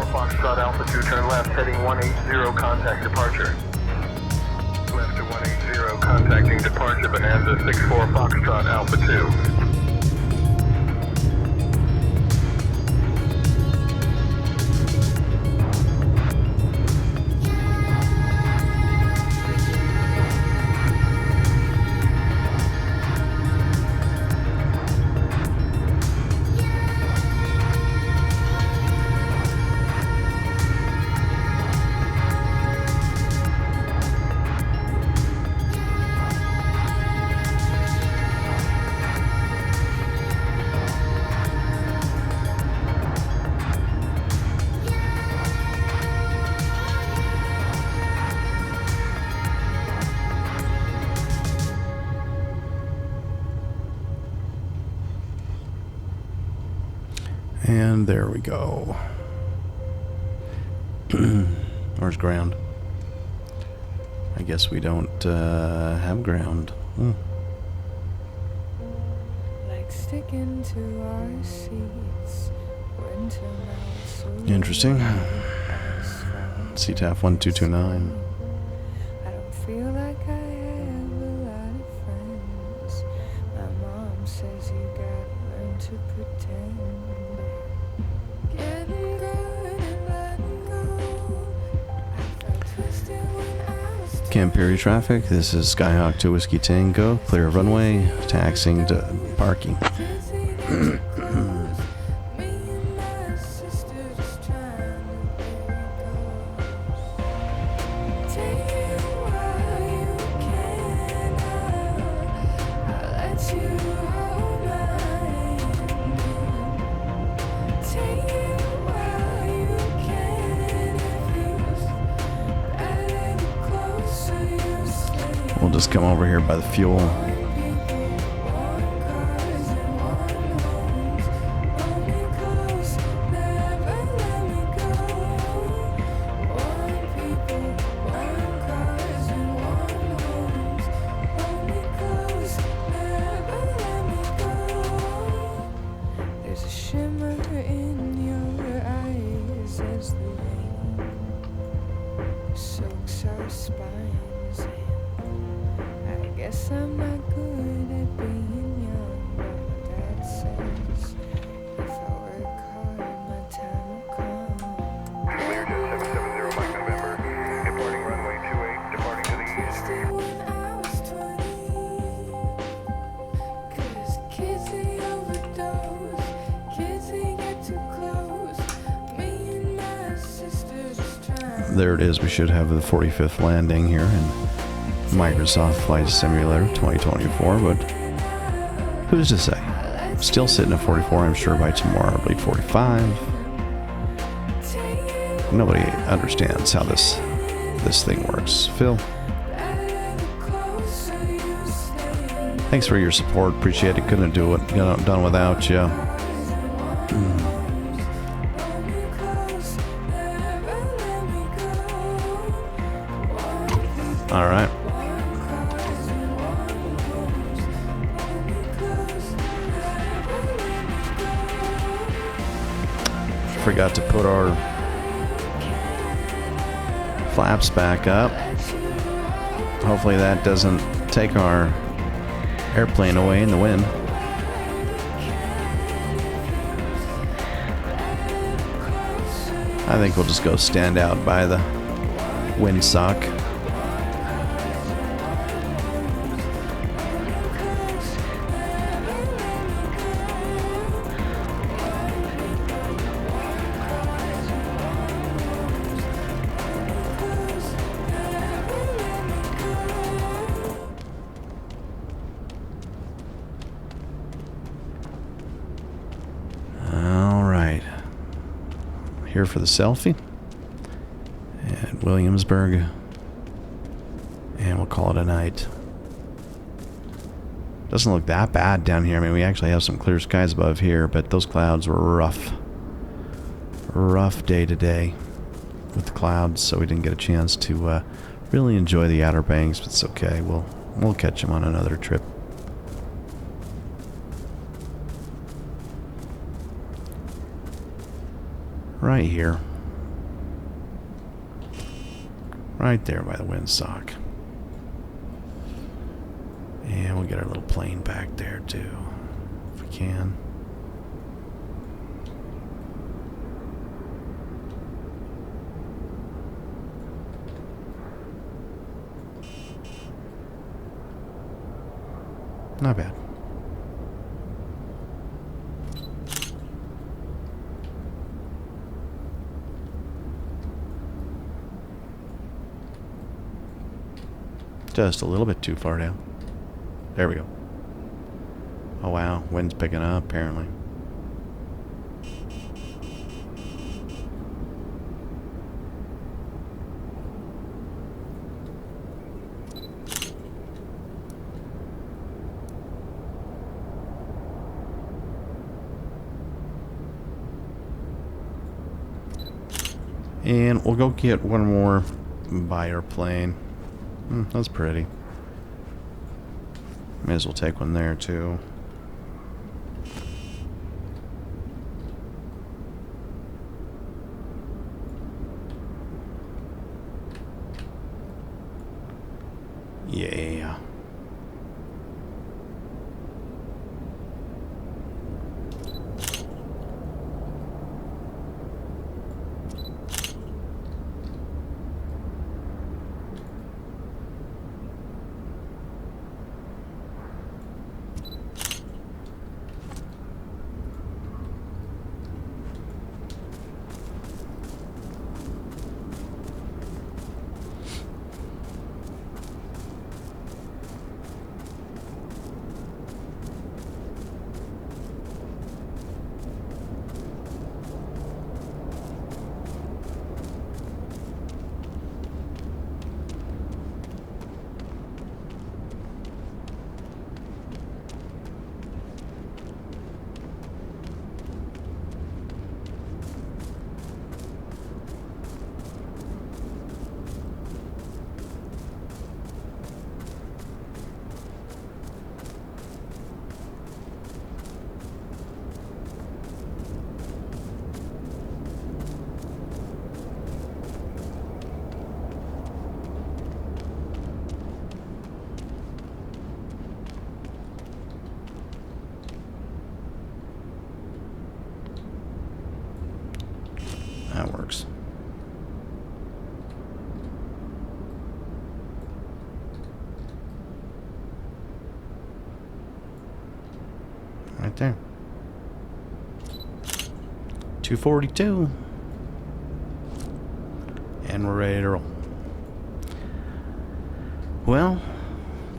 Speaker 8: Foxtrot Alpha 2, turn left, heading 180, contact departure. Left to 180, contacting departure, Bonanza 64 Foxtrot Alpha 2.
Speaker 1: And there we go. Where's ground? I guess we don't have ground.
Speaker 2: Like sticking to our seats. Winter melts away.
Speaker 1: Interesting. CTAF 1229.
Speaker 2: I don't feel like I have a lot of friends. My mom says you gotta learn to pretend. Getting good and letting go. I felt twisted when I was
Speaker 1: Camp Perry traffic. This is Skyhawk 2 Whiskey Tango. Clear of runway. Taxing to parking. We'll just come over here by the fuel.
Speaker 2: There's a shimmer in your eyes as the rain soaks our spines in. I guess I'm not good at being young, but my dad says if I work hard, my time will come.
Speaker 8: Clear 770 Mike November, departing runway 28, departing to the east.
Speaker 2: Still when I was 20, 'cause kids they overdose, kids they get too close. Me and my sister just trying.
Speaker 1: There it is. We should have the 45th landing here in Microsoft Flight Simulator 2024, but who's to say? Still sitting at 44, I'm sure by tomorrow it'll be 45. Nobody understands how this thing works. Phil, thanks for your support. Appreciate it. Couldn't do it done without you. All right. Forgot to put our flaps back up. Hopefully that doesn't take our airplane away in the wind. I think we'll just go stand out by the windsock. Here for the selfie at Williamsburg, and we'll call it a night. Doesn't look that bad down here. I mean, we actually have some clear skies above here, but those clouds were rough day to day with the clouds, so we didn't get a chance to really enjoy the Outer Banks. But it's okay. We'll catch them on another trip. Right here. Right there by the windsock. And we'll get our little plane back there too, if we can. Not bad. Just a little bit too far down. There we go. Oh wow, wind's picking up apparently. And we'll go get one more buyer plane. That's pretty. May as well take one there too. Yeah. That works. Right there. 242. And we're ready to roll. Well,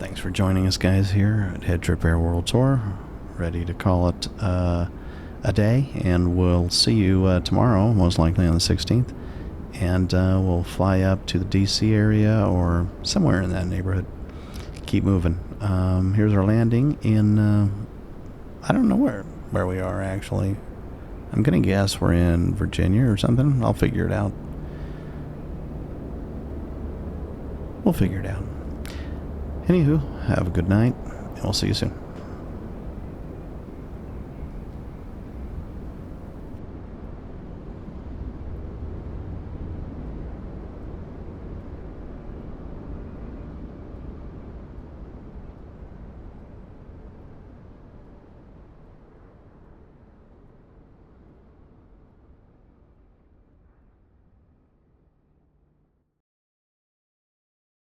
Speaker 1: thanks for joining us guys here at HeadTrip Air World Tour. Ready to call it a day, and we'll see you tomorrow, most likely on the 16th, and we'll fly up to the DC area or somewhere in that neighborhood. Keep moving. Here's our landing in I don't know where we are actually. I'm gonna guess we're in Virginia or something. I'll figure it out. We'll figure it out. Anywho, have a good night, and we'll see you soon.